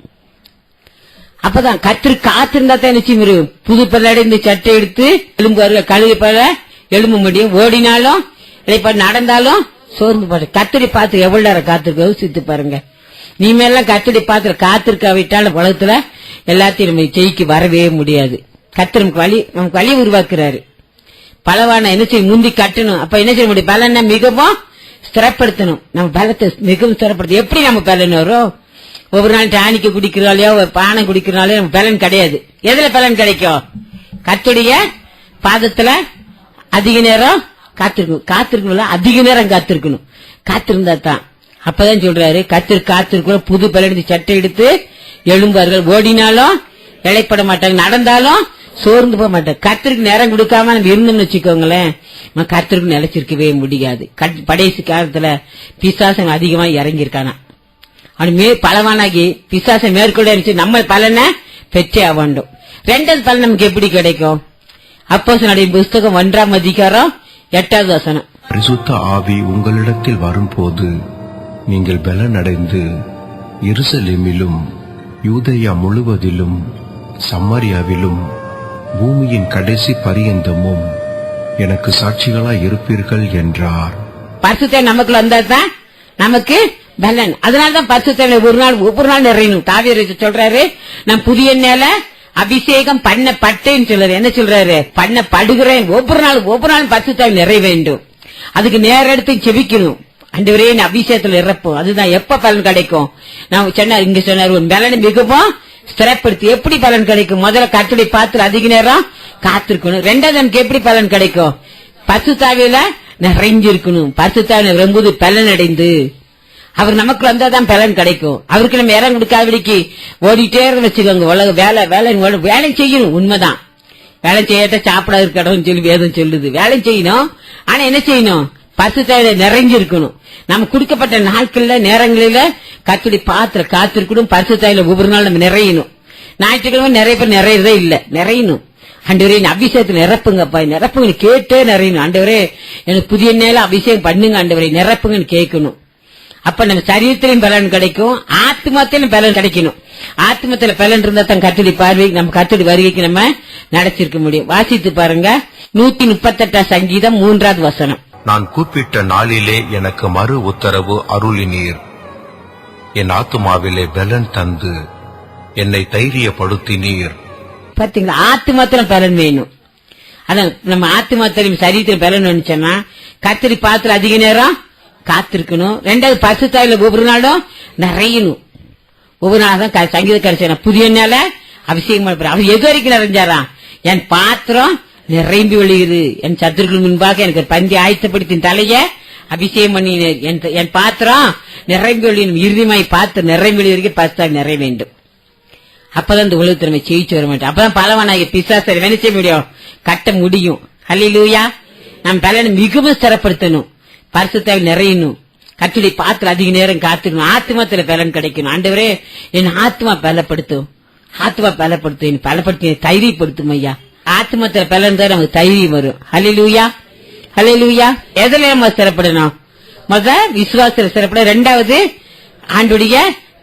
Speaker 1: அப்பதான் கர்த்தருக்கு காத்திருந்தா தான் என்ன செய்ய முடியும்? புது பல்லடைந்து சட்டை எடுத்து எலும்பு கழுகு பல எலும்பு முடியும். ஓடினாலும் நடந்தாலும் சோர்ந்து பாரு. கர்த்தரை பார்த்து எவ்வளவு நேரம் காத்திருக்க யோசித்து பாருங்க. நீ மேலாம் கர்த்தரை பார்த்து காத்திருக்காவிட்டாலும் உலகத்துல எல்லாத்தையும் நம்ம ஜெயிக்க வரவே முடியாது. கர்த்தர் நமக்கு வழி உருவாக்குறாரு. பலவான என்ன செய்ய முந்தி கட்டணும். அப்ப என்ன செய்ய முடியும்? பலனை மிகவும் ஸ்திரப்படுத்தணும். நம்ம பலத்தை மிகவும் ஸ்திரப்படுத்த எப்படி நம்ம பலன் வரும்? ஒவ்வொரு நாள் டானிக்கு குடிக்கிறாலையோ பானம் குடிக்கிறனாலே நம்ம பலன் கிடையாது. எதுல பலன் கிடைக்கும்? கர்த்தருடைய பாதத்துல அதிக நேரம் காத்திருக்கணும். காத்திருக்கணும், அதிக நேரம் காத்திருக்கணும். காத்திருந்தா தான். அப்பதான் சொல்றாரு காத்திருக்கணும். புது பலன் சட்டை எடுத்து எழும்பார்கள். ஓடினாலும் இளைப்பட மாட்டாங்க, நடந்தாலும் சோர்ந்து போக மாட்டாங்க. கர்த்தருக்கு நேரம் கொடுக்காம நம்ம இருந்தோம்னு வச்சுக்கோங்களேன், நம்ம கர்த்தருக்கு நிலைச்சிருக்கவே முடியாது. கடைசி காலத்துல பிசாசம் அதிகமா இறங்கியிருக்கானா. அவனு பலவானாகி பிசாசை மேற்கொள்ள நம்ம பலனை பெற்றே வேண்டும். 2வது பலன் நமக்கு எப்படி கிடைக்கும்? அப்போஸ்தலருடைய புஸ்தகம் 1ஆம் அதிகாரம் 8வது வசனம்.
Speaker 2: பரிசுத்த ஆவி உங்களிடத்தில் வரும்போது நீங்கள் பலனடைந்து எருசலேமிலும் யூதேயா முழுவதிலும் சமாரியாவிலும் பூமியின் கடைசி பரியந்தமும் எனக்கு சாட்சிகளாய் இருப்பீர்கள் என்றார்.
Speaker 1: பரிசுத்த நமக்குள்ள வந்தாதான் நமக்கு பலன். அதனாலதான் பரிசுத்த ஒவ்வொரு நாள் நிறையணும். தாவீது சொல்றாரு, நான் புதிய நேல அபிஷேகம் பண்ணப்பட்டேன்னு சொல்றாரு. என்ன சொல்றாரு? பண்ணப்படுகிறேன். ஒவ்வொரு நாளும் பரிசுத்த நிறைய வேண்டும். அதுக்கு நேர எடுத்து செபிக்கணும். ஆண்டவரே அபிஷேகத்துல இறப்போம். அதுதான் எப்ப பலன் கிடைக்கும்? நான் சொன்னார், இங்க சொன்னார், ஒரு பலனை மிகவும் ஸ்திரப்படுத்தி எப்படி பலன் கிடைக்கும்? முதல்ல கர்த்தருடைய பாத்திரம் அதிக நேரம் காத்திருக்கணும். 2வது நமக்கு எப்படி பலன் கிடைக்கும்? பரிசுத்தாவியில நிறைஞ்சிருக்கணும். பரிசுத்தாவில ரொம்பது பலன் அடைந்து அவர் நமக்கு வந்தாதான் பலன் கிடைக்கும். அவருக்கு நம்ம இடம் கொடுக்காதபடிக்கு ஓடிட்டே வச்சுக்கோங்க. உலக வேலை செய்யணும். உண்மைதான், வேலை செய்யாட்ட சாப்பிட இருக்கணும் சொல்லி வேதம் சொல்லுது. வேலை செய்யணும். ஆனா என்ன செய்யணும்? பரிசுத்தாவில நிறைஞ்சிருக்கணும். நம்ம கொடுக்கப்பட்ட நாட்கள்ல நேரங்களில கர்த்தருடைய பாத்திரம் காத்திருக்கணும். பரிசுத்தாவில ஒவ்வொரு நாள் நம்ம நிறையணும். ஞாயிற்றுக்கிழமை நிறைய பேர் நிறையறதே இல்ல. நிறையணும். ஆண்டவரே அபிஷேகத்துல நிரப்புங்கப்பா, நிரப்புங்க கேட்டே நிறையணும். ஆண்டவரே எனக்கு புதிய நேரம் அபிஷேகம் பண்ணுங்க, ஆண்டவரே நிரப்புங்கன்னு கேட்கணும். அப்ப நம்ம சரீரத்திலும் பலன் கிடைக்கும், ஆத்மாத்திலும் பலன் கிடைக்கணும். ஆத்மத்துல பலன் இருந்தா தான் கர்த்தருடைய பார்வை நம்ம கர்த்தருடைய வருகைக்கு நம்ம நடத்திருக்க முடியும். வாசித்து பாருங்க 138 சங்கீதம் 3வது வசனம்.
Speaker 2: நான் கூப்பிட்ட நாளிலே எனக்கு மறு உத்தரவு அருளினீர். என் ஆத்துமாவிலே பலன் தந்து என்னை தைரியப்படுத்தினீர்.
Speaker 1: பாத்தீங்களா, ஆத்மாத்திலும் பலன் வேணும். அதான் நம்ம ஆத்மாத்திலும் சரீரத்திலும் பலன் வேணும்னா கர்த்தரை பார்த்து அதிக நேரம் காத்திருக்கணும். ரெண்டாவது பரிசுத்தாவில ஒவ்வொரு நாளும் நிறையணும். ஒவ்வொரு நாளும் தான் சங்கீதக்காரர் புதிய நாள அபிஷேகம் அவர் எது வரைக்கும் நிறைஞ்சாராம், என் பாத்திரம் நிறைம்பி ஒழியுது, என் சத்துருக்கள் முன்பாக எனக்கு பந்தி ஆயத்தப்படுத்தி தலைய அபிஷேகம் பண்ணினேன், என் பாத்திரம் நிறைம்பி ஒழியும், இறுதிமாய் பாத்திரம் நிறைம்பி ஒளி வரைக்கும் பரிசுத்தாவி நிறைய வேண்டும். அப்பதான் இந்த உலகத்தை நம்ம ஜெயிச்சு வர மாட்டோம். அப்பதான் பலவானாகிய பிசாசை என்ன செய்ய முடியும், கட்ட முடியும். ஹல்லேலூயா. நம்ம பலனை மிகவும் சிறப்படுத்தணும், பரிசுத்தாவில் நிறையணும், கர்த்தருடைய பாத்திரம் அதிக நேரம் காத்துக்கணும், ஆத்மாத்துல பலன் கிடைக்கணும். ஆண்டவரே என் ஆத்மா பலப்படுத்தும், ஆத்மா பலப்படுத்தும், என் பலப்படுத்தி தைரியப்படுத்தும் ஐயா. ஆத்மத்துல பலன் தான் நமக்கு தைரியம் வரும். ஹல்லேலூயா, ஹல்லேலூயா. எதுல நம்ம சிறப்படணும், விசுவாசத்துல சிறப்பட, ரெண்டாவது ஆண்டுடைய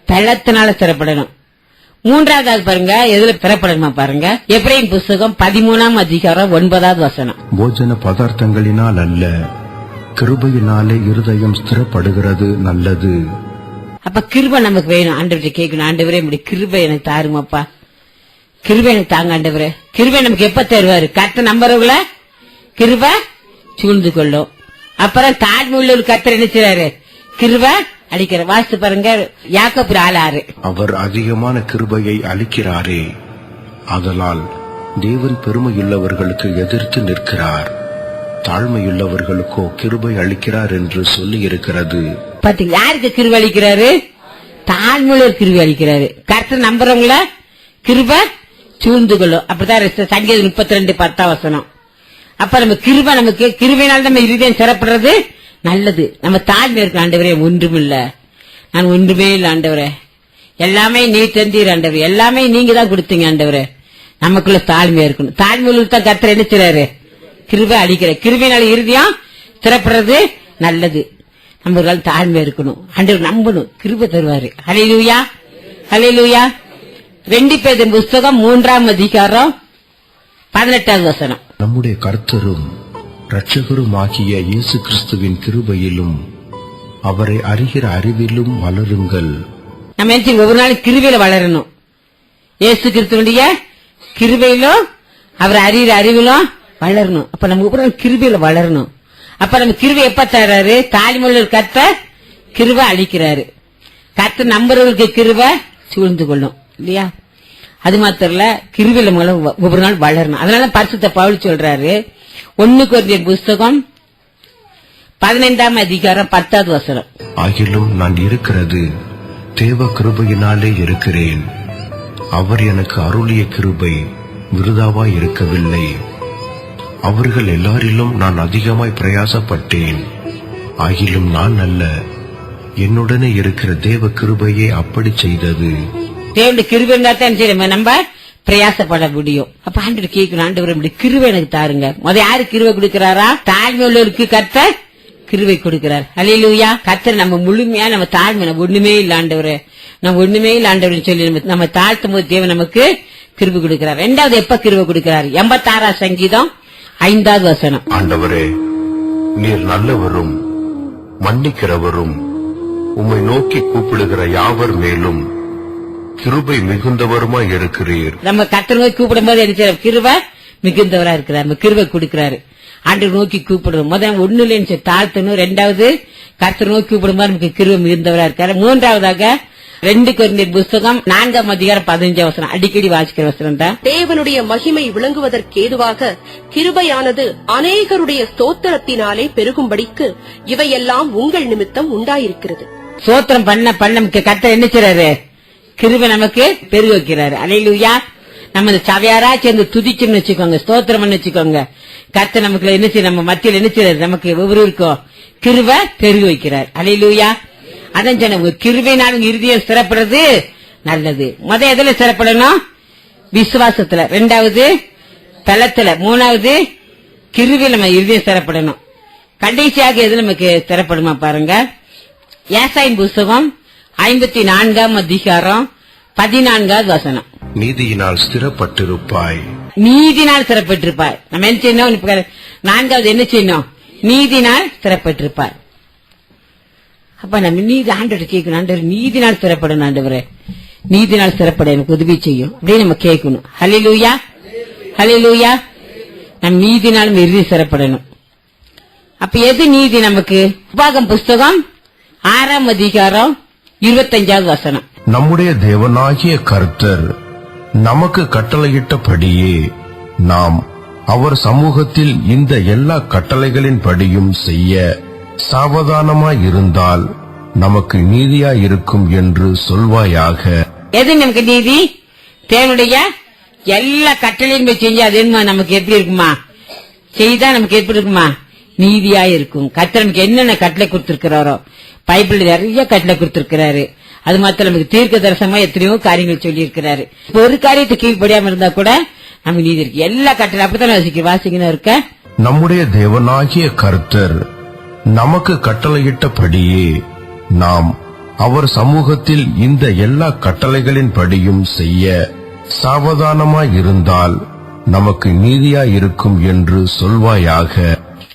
Speaker 1: பலத்தினால சிறப்படணும், மூன்றாவது பாருங்க எதுல பெறப்படணுமா பாருங்க, எபிரேயர் புஸ்தகம் 13ஆம் அதிகாரம் 9வது வசனம்.
Speaker 2: போஜன பதார்த்தங்களினால் அல்ல, கிருபையினாலே இருதயம் ஸ்திரப்படுகிறது நல்லது.
Speaker 1: அப்ப கிருபை நமக்கு வேணும். ஆண்டவரை கேட்கணும், ஆண்டவரே இப்படி கிருபை எனக்கு தாருமாப்பா, கிருபை எனக்கு தாங்க ஆண்டவரே. கிருபை நமக்கு எப்ப தருவாரு, கர்த்தர் நம்புறவங்கள கிருபை சூழ்ந்து கொள்ளும். அப்புறம் தாழ்மை உள்ள கர்த்தர் என்ன செய்றாரு, கிருபை அளிக்கிற. வாசித்து பாருங்க யாக்கோபு 4:6.
Speaker 2: அவர் அதிகமான கிருபையை அளிக்கிறாரே, ஆதலால் தேவன் பெருமையுள்ளவர்களுக்கு எதிர்த்து நிற்கிறார், தாழ்மையுள்ளவர்களுக்கோ கிருபை அளிக்கிறார் என்று சொல்லி இருக்கிறது.
Speaker 1: பாத்தீங்க, யாருக்கு கிருபை அளிக்கிறாரு, தாழ்மையுள்ள கிருபை அளிக்கிறாரு. கர்த்தர் நம்புறவங்கள கிருபை சூழ்ந்து கொள்ளும். அப்படிதான் சங்கீதம் 32:10 வசனம். அப்ப நம்ம கிருபை, நமக்கு கிருபையினால் நம்ம இருதயம் சிறப்படுறது நல்லது. நம்ம தாழ்மை இருக்கு, ஆண்டவரே ஒன்றுமில்ல, நான் ஒன்றுமே இல்ல ஆண்டவரே, எல்லாமே நீ தந்தீர் ஆண்டவரே, எல்லாமே நீங்க தான் கொடுத்தீங்க ஆண்டவரே. நமக்குள்ள தாழ்மையா இருக்கணும். தாழ்மையுள்ள தான் கர்த்தர் என்ன செய்றாரு, கிருபை அளிக்கிற. கிருபையினால இருதயம் சிறப்படுறது நல்லது. நம்ம தாழ்மையா இருக்கணும், ஆண்டவர் நம்பணும், கிருபை தருவாரு. ஹல்லேலூயா, ஹல்லேலூயா. 2 பேதுரு புஸ்தகம் 3ஆம் அதிகாரம் 18வது வசனம்.
Speaker 2: நம்முடைய கர்த்தரும் இரட்சகரும் ஆகிய இயேசு கிறிஸ்துவின் கிருபையிலும் அவரை அறிகிற அறிவிலும் வளருங்கள்.
Speaker 1: நம்ம என்ன ஒவ்வொரு நாள் கிருபையில வளரணும். இயேசு கிறிஸ்துவினுடைய கிருபையிலும் அவர் அறிகிற அறிவிலும் வளரணும். அப்ப நம்ம ஒவ்வொரு நாள் கிருபையில வளரணும். அப்ப நம்ம கிருபை எப்ப தர்றாரு, தாழ்மையுள்ள கர்த்தர் கிருபை அளிக்கிறாரு. கர்த்தர் நம்புறவர்களுக்கு கிருபை சூழ்ந்து கொள்ளும் இல்லையா. அது மாத்திரம் இல்ல, கிருபையில ஒவ்வொரு நாள் வளரணும். அதனால பரிசுத்த பவுல் சொல்றாரு 1 கொரிந்தியர் புஸ்தகம் 15ஆம் அதிகாரம் 10வது வசனம்.
Speaker 2: ஆகிலும் நான் இருக்கிறது தேவ கிருபையினாலே இருக்கிறேன், அவர் எனக்கு அருளிய கிருபை விருதாவாய் இருக்கவில்லை, அவர்கள் எல்லாரிலும் நான் அதிகமாய் பிரயாசப்பட்டேன், ஆகிலும் நான் அல்ல, என்னுடனே இருக்கிற தேவ கிருபையே அப்படி செய்தது.
Speaker 1: தேவனுடைய கிருபை தான் நம்ம பிரயாசப்பட முடியும். அப்ப ஆண்டவர் கேட்கணும், ஆண்டவர் இப்படி கிருபை எனக்கு தாருங்க. யாரு கிருபை கொடுக்கிறாரா, தாழ்மை உள்ளவருக்கு கர்த்தர் கிருபை கொடுக்கிறார். ஹல்லேலூயா. கர்த்தர் நம்ம முழுமையா, நம்ம தாழ்மை, நம்ம ஒண்ணுமே இல்ல ஆண்டவரே, நம்ம ஒண்ணுமே இல்ல ஆண்டவர் சொல்லி நம்ம தாழ்த்தும் போது தேவன் நமக்கு கிருபை கொடுக்கிறார். ரெண்டாவது எப்ப கிருபை கொடுக்கிறார், 86ஆம் சங்கீதம் 5வது வசனம்.
Speaker 2: ஆண்டவரே நீர் நல்லவரும் மன்னிக்கிறவரும், உம்மை நோக்கி கூப்பிடுகிற யாவர் மேலும் கிருபை மிகுந்தவருமாய் இருக்கிறீர்.
Speaker 1: நம்ம கர்த்தர் நோக்கி கூப்பிடும் போது என்ன செய்யறார், கிருபை மிகுந்தவரா இருக்கிறார், நம்ம கிருபை கொடுக்கிறாரு. ஆண்டவர் நோக்கி கூப்பிடுவோம், முதல்ல ஒண்ணு இல்லைன்னு தாழ்த்தணும். ரெண்டாவது கர்த்தர் நோக்கி கூப்பிடும் போது நமக்கு கிருபை மிகுந்தவரா இருக்காரு. மூன்றாவதாக 2 கொரிந்தியர் புஸ்தகம் 4ஆம் அதிகாரம் 15 வசனம், அடிக்கடி வாசிக்கிற வசனம் தான்.
Speaker 3: தேவனுடைய மகிமை விளங்குவதற்கேதுவாக கிருபையானது அநேகருடைய ஸ்தோத்திரத்தினாலே பெருகும்படிக்கு இவையெல்லாம் உங்கள் நிமித்தம் உண்டாயிருக்கிறது.
Speaker 1: ஸ்தோத்திரம் பண்ண நமக்கு கர்த்தர் என்ன செய்றாரு, கிருபை நமக்கு பெருக வைக்கிறாரு. அல்லேலூயா. நம்ம சபையாரா சேர்ந்து துதிச்சுன்னு வச்சுக்கோங்க, ஸ்தோத்திரம் வச்சுக்கோங்க. கர்த்தர் நமக்கு என்ன செய்ய, நம்ம மத்தியில் என்ன செய்யறாரு, நமக்கு ஒவ்வொருவருக்கும் கிருபை பெருக வைக்கிறார். அல்லேலூயா. அதான் சொன்ன, உங்க கிருபையினாலும் இருதயம் சிறப்படுறது நல்லது. எதுல சிறப்படணும், விசுவாசத்துல. ரெண்டாவது பலத்துல. மூணாவது கிருபையில நம்ம இருதயம் சிறப்படணும். கடைசியாக எது நமக்கு சிறப்படுமா பாருங்க, ஏசாயின் புஸ்தகம் 54 அதிகாரம் 14 வசனம்.
Speaker 2: நீதியினால் ஸ்திரப்பட்டிருப்பாய்.
Speaker 1: நீதினால் ஸ்திரப்பட்டிருப்பாய். நம்ம என்ன செய்யணும்? இப்ப 4வது என்ன செய்யணும்? நீதினால் ஸ்திரப்பட்டிருப்பாய். அப்ப நம்ம நீதி ஆண்டவர் கேட்கணும். ஆண்டவர் நீதினால் ஸ்திரப்படணும். ஆண்டவரே நீதினால் ஸ்திரப்பட எனக்கு உதவி செய்யும் அப்படின்னு நம்ம கேட்கணும். ஹல்லேலூயா, ஹல்லேலூயா. நம்ம நீதினால் இறுதி ஸ்திரப்படணும். அப்ப எது நீதி நமக்கு? உபாகம் புஸ்தகம் 6 அதிகாரம் 25 வசனம்.
Speaker 2: நம்முடைய தேவனாகிய கர்த்தர் நமக்கு கட்டளையிட்டபடியே நாம் அவர் சமூகத்தில் இந்த எல்லா கட்டளைகளின் படியும் செய்ய சாவதானமாயிருந்தால் நமக்கு நீதியாயிருக்கும் என்று சொல்வாயாக.
Speaker 1: எது நமக்கு நீதி? தேவனுடைய எல்லா கட்டளையும் செஞ்சு அது நமக்கு எப்படி இருக்குமா? செய்தா நமக்கு எப்படி இருக்குமா? நீதியா இருக்கும். கர்த்தர் நமக்கு என்னென்ன கட்டளை கொடுத்திருக்கிறாரோ, பைபிள் நிறைய கட்டளை கொடுத்திருக்கிறாரு. அது மாத்திரம் நமக்கு தீர்க்க தரிசனமா எத்தனையோ காரியங்கள் சொல்லி இருக்கிறாரு. ஒரு காரியத்தை கீழ்படியாம இருந்தா கூட நமக்கு நீதி இருக்கு. எல்லா கட்டளை அப்படித்தான் வாசிக்கணும் இருக்க.
Speaker 2: நம்முடைய தேவனாகிய கர்த்தர் நமக்கு கட்டளையிட்டபடியே நாம் அவர் சமூகத்தில் இந்த எல்லா கட்டளைகளின் படியும் செய்ய சாவதானமாயிருந்தால் நமக்கு நீதியாயிருக்கும் என்று சொல்வாயாக.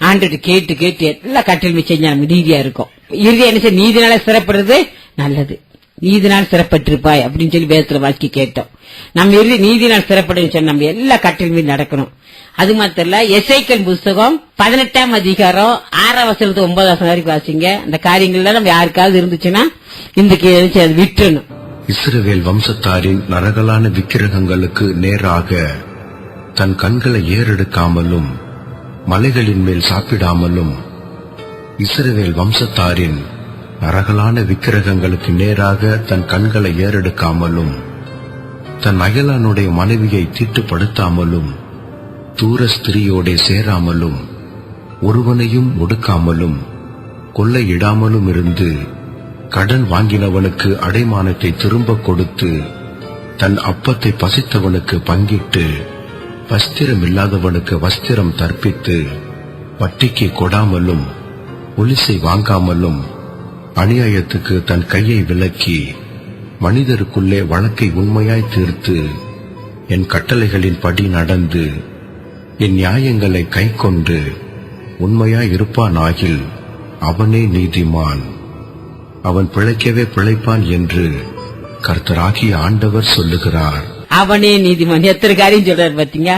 Speaker 1: ஆண்டு கேட்டு கேட்டு எல்லா கட்டளையுமே செஞ்சா நமக்கு நீதியா இருக்கும். இறுதி என்ன செய்ய? நீதினால சிறப்படுறது நல்லது. நீதினால் சிறப்பட்டிருப்பாய் அப்படின்னு சொல்லி வேதத்துல வாக்கி கேட்டோம். நம்ம இறுதி நீதினால் சிறப்படும் சொல்லி நம்ம எல்லா கட்டளையுமே நடக்கணும். அது மாத்திரம் இல்ல, எசேக்கியேல் புஸ்தகம் 18 அதிகாரம் 6 வசனத்து 9 வசனம் வரைக்கும் வாசிங்க. அந்த காரியங்கள்ல நம்ம யாருக்காவது இருந்துச்சுன்னா இந்த விட்டுறணும்.
Speaker 2: இஸ்ரவேல் வம்சத்தாரின் நரகலான விக்கிரகங்களுக்கு நேராக தன் கண்களை ஏறெடுக்காமலும் மலைகளின் மேல் சாப்பிடாமலும், இஸ்ரவேல் வம்சத்தாரின் நரகலான விக்கிரகங்களுக்கு நேராக தன் கண்களை ஏறெடுக்காமலும், தன் அயலானுடைய மனைவியை தீட்டுப்படுத்தாமலும், தூர ஸ்திரியோட சேராமலும், ஒருவனையும் ஒடுக்காமலும், கொள்ளையிடாமலும் இருந்து, கடன் வாங்கினவனுக்கு அடைமானத்தை திரும்ப கொடுத்து, தன் அப்பத்தை பசித்தவனுக்கு பங்கிட்டு, வஸ்திரம் இல்லாதவனுக்கு வஸ்திரம் தற்பித்து, வட்டிக்கு கொடாமலும், ஒலிசை வாங்காமலும், அநியாயத்துக்கு தன் கையை விலக்கி, மனிதருக்குள்ளே வழக்கை உண்மையாய் தீர்த்து, என் கட்டளைகளின் படி நடந்து, என் நியாயங்களை கை கொண்டு உண்மையாய் இருப்பானாகில் அவனே நீதிமான், அவன் பிழைக்கவே பிழைப்பான் என்று கர்த்தராகிய ஆண்டவர் சொல்லுகிறார்.
Speaker 1: அவனே நீதிமான். எத்தனை காரியம் சொல்றாரு பாத்தீங்க?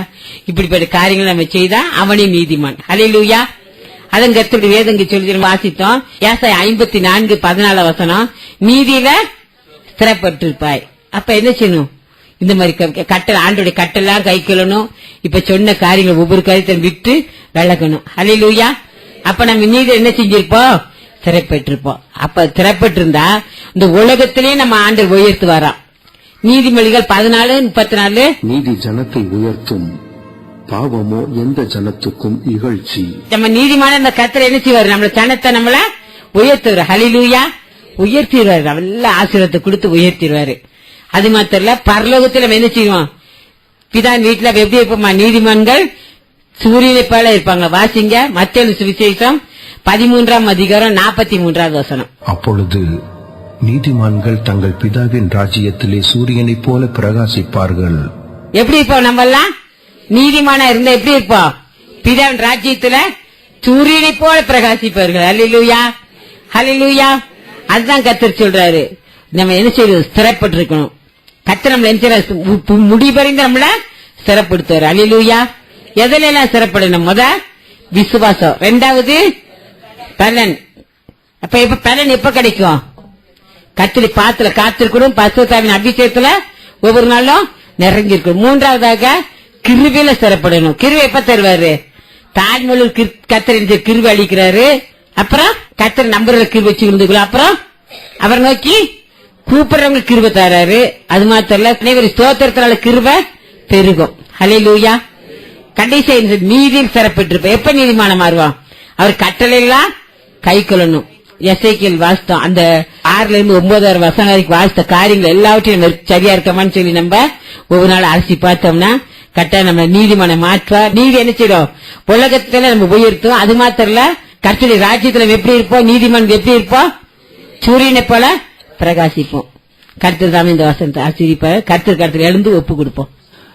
Speaker 1: இப்படிப்பட்ட காரியங்கள் நம்ம செய்தா அவனே நீதிமான். ஹல்லேலூயா. அதன் கர்த்தருடைய வேதங்க சொல்லி வாசித்தோம். ஏசாயா 54:14 வசனம், நீதியில ஸ்திரப்பட்டிருப்பாய். அப்ப என்ன செய்யணும்? இந்த மாதிரி கட்டளை, ஆண்டோடைய கட்டெல்லாம் கை கொள்ளணும். இப்ப சொன்ன காரியங்கள் ஒவ்வொரு காரியத்தையும் விட்டு விளக்கணும். ஹல்லேலூயா. அப்ப நம்ம நீதி என்ன செஞ்சிருப்போம்? சிறப்பட்டிருப்போம். அப்ப சிறப்பட்டிருந்தா இந்த உலகத்திலேயே நம்ம ஆண்டவர் உயர்த்து வரோம். நீதிமொழிகள் 14:34,
Speaker 2: நீதி ஜனத்தை உயர்த்தும், பாவமோ எந்த ஜனத்துக்கும் இகழ்ச்சி.
Speaker 1: நம்ம நீதிமான இந்த கர்த்தர் என்ன செய்வாரு? நம்மள ஜனத்தை நம்மள உயர்த்துவாரு. ஹல்லேலூயா. உயர்த்திடுவாரு. நல்ல ஆசீர்வாதத்தை கொடுத்து உயர்த்திடுவாரு. அது மாத்திரம் இல்ல, பரலோகத்தில் நம்ம என்ன செய்வோம்? பிதான் வீட்டுல எப்படி இருப்போமா? நீதிமான்கள் சூரியனை போல இருப்பாங்க. வாசிங்க மத்தேயு சுவிசேஷம் 13 அதிகாரம் 43 வசனம்.
Speaker 2: அப்பொழுது நீதிமான்கள் தங்கள் பிதாவின் ராஜ்யத்திலே சூரியனைப் போல பிரகாசிப்பார்கள்.
Speaker 1: எப்படி இருப்போம்? நம்ம எல்லாம் நீதிமானா இருந்தா எப்படி இருப்போம்? பிதாவின் ராஜ்யத்துல சூரியனை போல பிரகாசிப்பார்கள். ஹல்லேலூயா, ஹல்லேலூயா. அதுதான் கர்த்தர் சொல்றாரு. நம்ம என்ன செய்யணும்? ஸ்திரப்பட்டிருக்கணும். கர்த்தர் நம்மள என்ன செய்யற? முடிவறிந்து நம்மள ஸ்திரப்படுத்துவார். ஹல்லேலூயா. எதுல எல்லாம் ஸ்திரப்படணும்? விசுவாசம். 2வது பலன். அப்ப இப்ப பலன் எப்ப கிடைக்கும்? கத்திரி பாத்துல காத்திருக்கணும். பசுத்தாவின் அபிஷேகத்துல ஒவ்வொரு நாளும் நிறைஞ்சிருக்கணும். 3வதாக கிருவில ஸ்திரப்படணும். கிருவை எப்ப தருவாரு? தாழ்மொழி கத்திரி கிருவி அளிக்கிறாரு. அப்புறம் கத்திரி நம்பர்ல கிருவி வச்சு இருந்துக்கலாம். அப்புறம் அவர் நோக்கி கூப்பிடுறவங்க கிருபை தராரு. அது மாத்திரம் ஸ்தோத்திரத்தினால கிருபை பெருகும். ஹல்லேலூயா. கடைசி நீதியில் சிறப்பிட்டிருப்ப. எப்ப நீதிமானம் மாறுவான்? அவர் கட்டளை எல்லாம் கை கொள்ளணும். எசேக்கியேல் வாசித்தோம். அந்த 6-9 வசனம் வரைக்கும் வாசித்த காரியங்கள் எல்லாவற்றையும் சரியா இருக்கமான்னு சொல்லி நம்ம ஒவ்வொரு நாள் அலசி பார்த்தோம்னா கட்ட நம்ம நீதிமானம் மாற்றுவா. நீதி என்ன செய்யும்? உலகத்துல நம்ம உயர்த்தும். அது மாத்திரம் இல்ல, கர்த்தருடைய ராஜ்யத்துல எப்படி இருப்போம்? நீதிமான் எப்படி இருப்போம்? சூரியனை போல பிரகாசிப்போம். கர்த்தர் தாமே இந்த வசனத்தை ஆசீர்வதிப்பார். கர்த்தர் எழுந்து ஒப்பு கொடுப்போம்.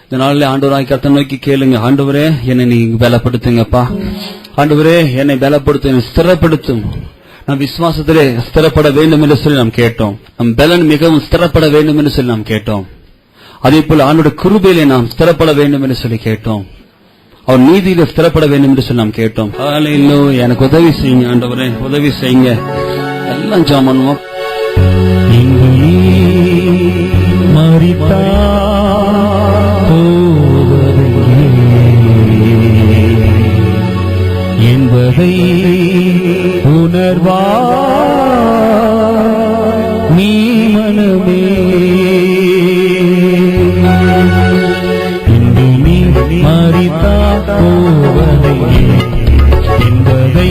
Speaker 4: இந்த நாளில் ஆண்டவராய் கர்த்தர் நோக்கி கேளுங்க. ஆண்டவரே, என்னை நீங்க பலப்படுத்துங்கப்பா. ஆண்டவரே, என்னை பலப்படுத்தும், ஸ்திரப்படுத்தும். நம் விசுவாசத்திலே ஸ்திரப்பட வேண்டும் என்று சொல்லி நாம் கேட்டோம். நம் பலன் மிகவும் ஸ்திரப்பட வேண்டும் என்று சொல்லி நாம் கேட்டோம். அதே போல ஆண்டோட கிருபையிலே நாம் ஸ்திரப்பட வேண்டும் என்று சொல்லி கேட்டோம். அவர் நீதியில ஸ்திரப்பட வேண்டும் என்று சொல்லி நாம் கேட்டோம். ஹல்லேலூயா. எனக்கு உதவி செய்யுங்க ஆண்டவரே, உதவி செய்யுங்க. எல்லாம் ஜெபம் பண்ணுவோம்.
Speaker 5: என்பதை உணர்வா நீ மனமே, இன்று நீ மரித்தா போவதை என்பதை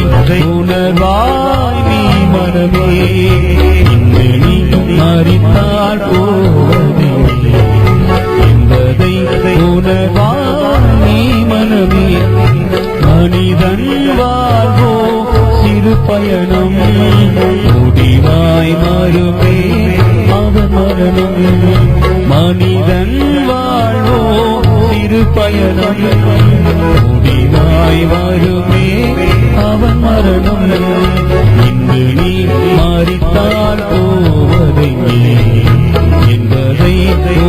Speaker 5: உணர்வாய் நீ மனமே, இன்று நீ மரித்தால் போவதை என்பதை உணர்வாய் நீ மனமே. மனிதன் வாழ்வோ சிறு பயணம், முடிவாய் மாறுமே அவன் மரணம். மனிதன் வாழ்வோ சிறு பயணம், முடிவாய் மாறுமே அவன் மரணம். இன்று நீ மரித்தால் போவதை என்பதை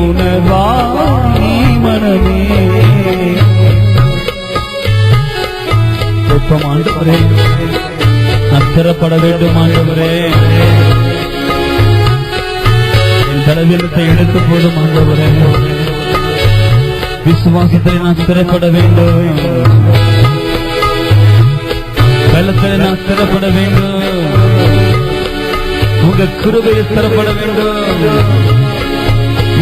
Speaker 5: உணர்வாய் நீ மனமே. ஆண்டவரே, நான் ஸ்திரப்பட வேண்டும் ஆண்டவரே. என் பலவீனத்தை எடுத்து போதும் ஆண்டவரே. விசுவாசத்தை நான் ஸ்திரப்பட வேண்டும், பலத்தை நான் ஸ்திரப்பட வேண்டும், உங்க கிருபையில் ஸ்திரப்பட வேண்டும்,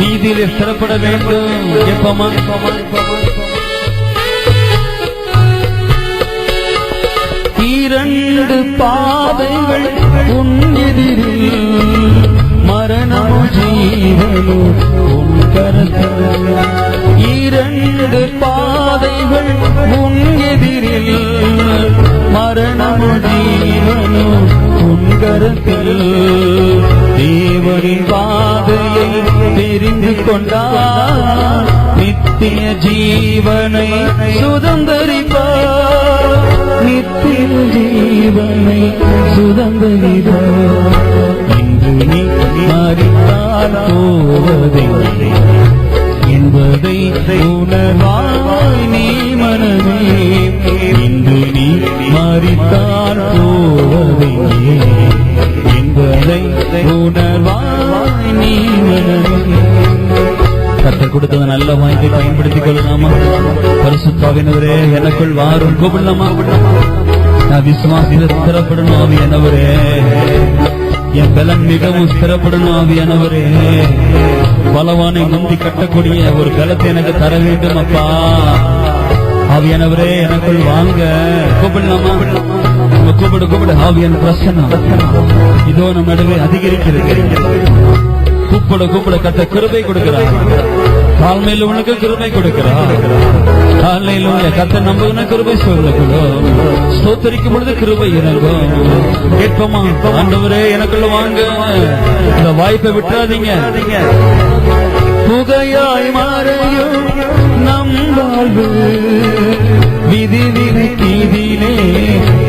Speaker 5: நீதியிலே ஸ்திரப்பட வேண்டும். எப்பமா இரண்டு பாதைகள் உன் எதிரில், மரணமோ ஜீவனோ உன் கரத்தில். இரண்டு பாதைகள் உன் எதிரில், மரணமோ ஜீவனோ உன் கரத்தில். தேவனின் பாதையை தெரிந்து கொண்டால் நித்திய ஜீவனை சுதந்தரிப்பார், நித்திய ஜீவனை சுதந்தரிப்பார். இன்று நீ மரித்தால் போவதை என்பதை உணர்வாய் நீ மனமே. இன்று நீ மரித்தால் போவதை என்பதை உணர்வாய் நீ மனமே. கர்த்தர் கொடுத்த நல்ல வாய்ப்பை பயன்படுத்திக் கொள்ளலாமா? பரிசுத்தாவினவரே, எனக்குள் வாரும் கூப்பிடலாமா? நான் விசுவாசில ஸ்திரப்படணும் ஆவியானவரே. என் பலன் மிகவும் ஸ்திரப்படணும் ஆவியானவரே. பலவானை முந்தி கட்டக்கூடிய ஒரு பலத்தை எனக்கு தர வேண்டும் அப்பா. ஆவியானவரே, எனக்குள் வாங்க. கூப்பிடலாமா? கூப்பிடு கூப்பிடு. ஆவியான பிரசன்னம் இதோ நம் நடுவே அதிகரிக்கிறது. கூப்பிட கூப்பிட கத்த கிருபை கொடுக்கிறார். தாழ்மையில உனக்கு கிருபை கொடுக்கிறார். தாழ்மையில கத்த நம்ப கிருபை சொல்லக்கூடும். ஸ்தோத்தரிக்கும் பொழுது கிருபை இறங்கும். கேட்போமா? ஆண்டவரே, எனக்குள்ள வாங்க. இந்த வாய்ப்பை விட்டுறாதீங்க. புகையாய் மாறையும் நம் வாழ்வு விதி விதிலே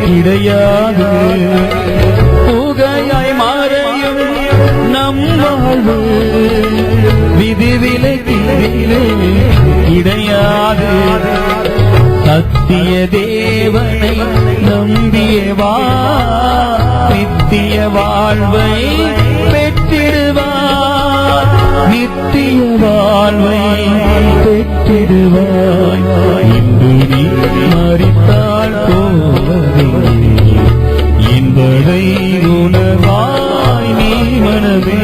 Speaker 5: கிடையாது. புகையாய் மாறையும் நம் வாழ்வு விதி விலகிலே கிடையாது. சத்திய தேவனை நம்பியவா நித்திய வாழ்வை பெற்றிடுவார். நித்திய வாழ்வை பெற்றிடுவாய். இன்று நீ மரித்தால் போவதை என்பதை உணர்வாய் நீ மனமே.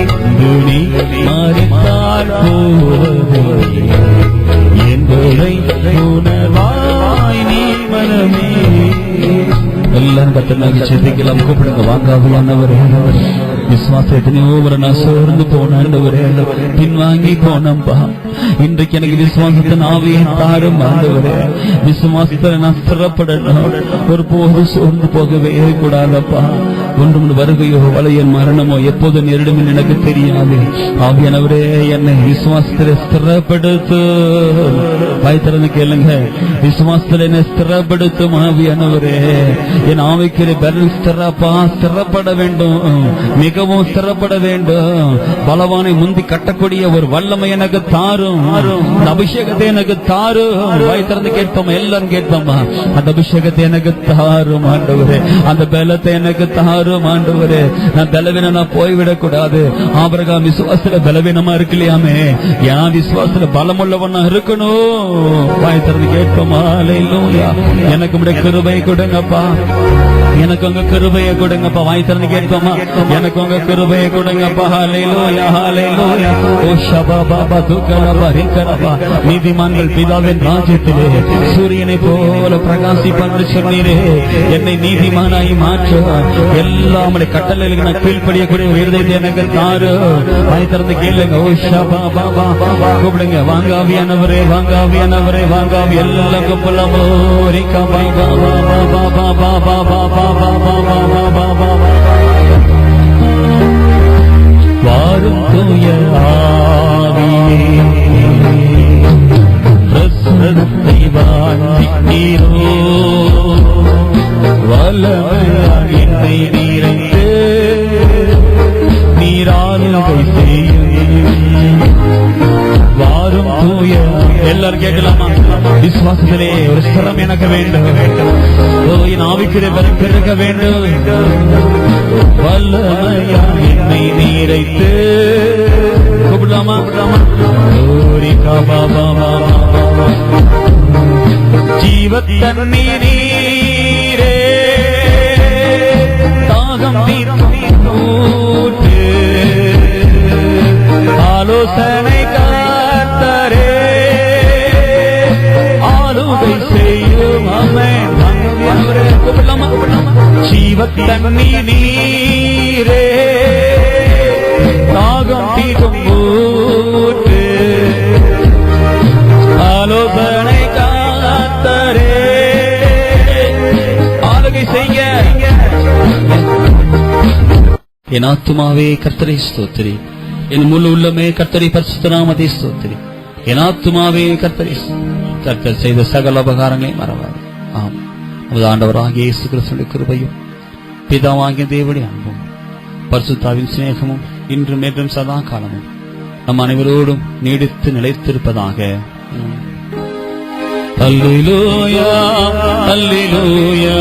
Speaker 5: இன்று நீ மரித்தால் போவதை என்பதை உணர்வாய் நீ மனமே. எல்லாரும் கத்தனாக சிந்திக்கலாம். கூப்பிடுங்க. வாங்காவியானவரே, விசுவாசம் எத்தனையோ ஒரு நான் சோர்ந்து போனவரே, பின்வாங்கி போனப்பா. இன்றைக்கு எனக்கு விசுவாசத்தின் ஆவியை தாரும் ஆண்டவரே. விசுவாசத்தை நான் ஸ்திரப்படணும். ஒரு போது சோர்ந்து போகவே கூடாதப்பா. ஒன்று வருகையோ வலையன் மரணமோ எப்போது நேரிடும் என்று எனக்கு தெரியாது. ஆவியானவரே என்னை விசுவாசத்திலே ஸ்திரப்படுத்து. வாய் திறந்து கேளுங்க. விசுவாசத்திலே என்னை ஸ்திரப்படுத்தும் ஆவியானவரே. என் ஆவிக்குரிய பேலன்ஸ் ஸ்திரப்பட வேண்டும், மிகவும் ஸ்திரப்பட வேண்டும். பலவானை முந்தி கட்டக்கூடிய ஒரு வல்லமை எனக்கு தாரும், அந்த அபிஷேகத்தை எனக்கு தாரும். வாய் திறந்து கேட்போம், எல்லாரும் கேட்போமா. அந்த அபிஷேகத்தை எனக்கு தாரும் ஆண்டவரே, அந்த பலத்தை எனக்கு தாரும் ஆண்டவரே. நான் பலவீனனா போய்விடக் கூடாது. ஆபிரகாம் விசுவாசத்துல பலவீனமா இருக்கலையாமே, என் விசுவாசத்துல பலமுள்ளவனா இருக்கணும். வாய் திறந்து கேட்போமா. அல்லேலூயா. எனக்கு உம்முடைய கிருபை கொடுங்கப்பா, எனக்கு உங்க கிருபையை கொடுங்கப்பா. வாய் திறந்து கேட்போமா. எனக்கு உங்க கிருபையை கொடுங்கப்பா. ஹல்லேலூயா ஹல்லேலூயா. ஓ ஷபாபா துகலபா ரிகரபா. நீதிமான்கள் பிதாவின் ராஜ்யத்திலே சூரியனை போல பிரகாசிப்பான்னு சொன்னீரே. என்னை நீதிமானாய் மாற்று. எல்லாம் கட்டளைகளுக்கு நான் கீழ்ப்படியக்கூடிய இருதயத்தை எனக்கு தாரு. வாய் திறந்து கேளுங்க. ஓ ஷபாபா கூப்பிடுங்க. வாங்காவியானவரே, வாங்காவியானவரே, வாங்காவி எல்லாம் கும்பலமோ ரிகா பாபா பாபா பாபா பாபா. வாரும் தூய ஆவியே, பிரசன்னத்தை வாஞ்சிக்கிறோ. வல்லமையால் என்னை நிறைந்து நீராளுகை செய்யும். வாரும் தூய. எல்லாரும் கேட்கலாமா. விசுவாசத்திலே ஒரு ஸ்திரம் எனக்கு வேண்டும். என் ஆவிக்குரிய பலம் பெருக வேண்டும். வல்லமையால் என்னை நீரைத்து கூப்பிடலாமா. ஜீவத்தண்ணீரே தாகம் தீர்த்து ஆலோசனை காத்தரே ஆளுகை செய்யும். ஆமென். ஜீவத்தண்ணீரே தாகம் தீரும் ஊற்று ஆலோசனை காத்தரே ஆளுகை செய்ய. என் ஆத்துமாவே கர்த்தரை ஸ்தோத்திரி, என் முழு உள்ளமே கர்த்தரை பரிசுத்த நாமத்தை ஸ்தோத்திரி. என் ஆத்துமாவே கர்த்தரை. கர்த்தர் செய்த சகல உபகாரங்களை மறவாது. ஆம். நமது ஆண்டவராகிய இயேசு கிறிஸ்துவின் கிருபையும் பிதாவாகிய தேவனுடைய அன்பும் பரிசுத்தாவின் சிநேகமும் இன்றும் என்றும் சதா காலமும் நம் அனைவரோடும் நீடித்து நிலைத்திருப்பதாக. அல்லேலூயா அல்லேலூயா.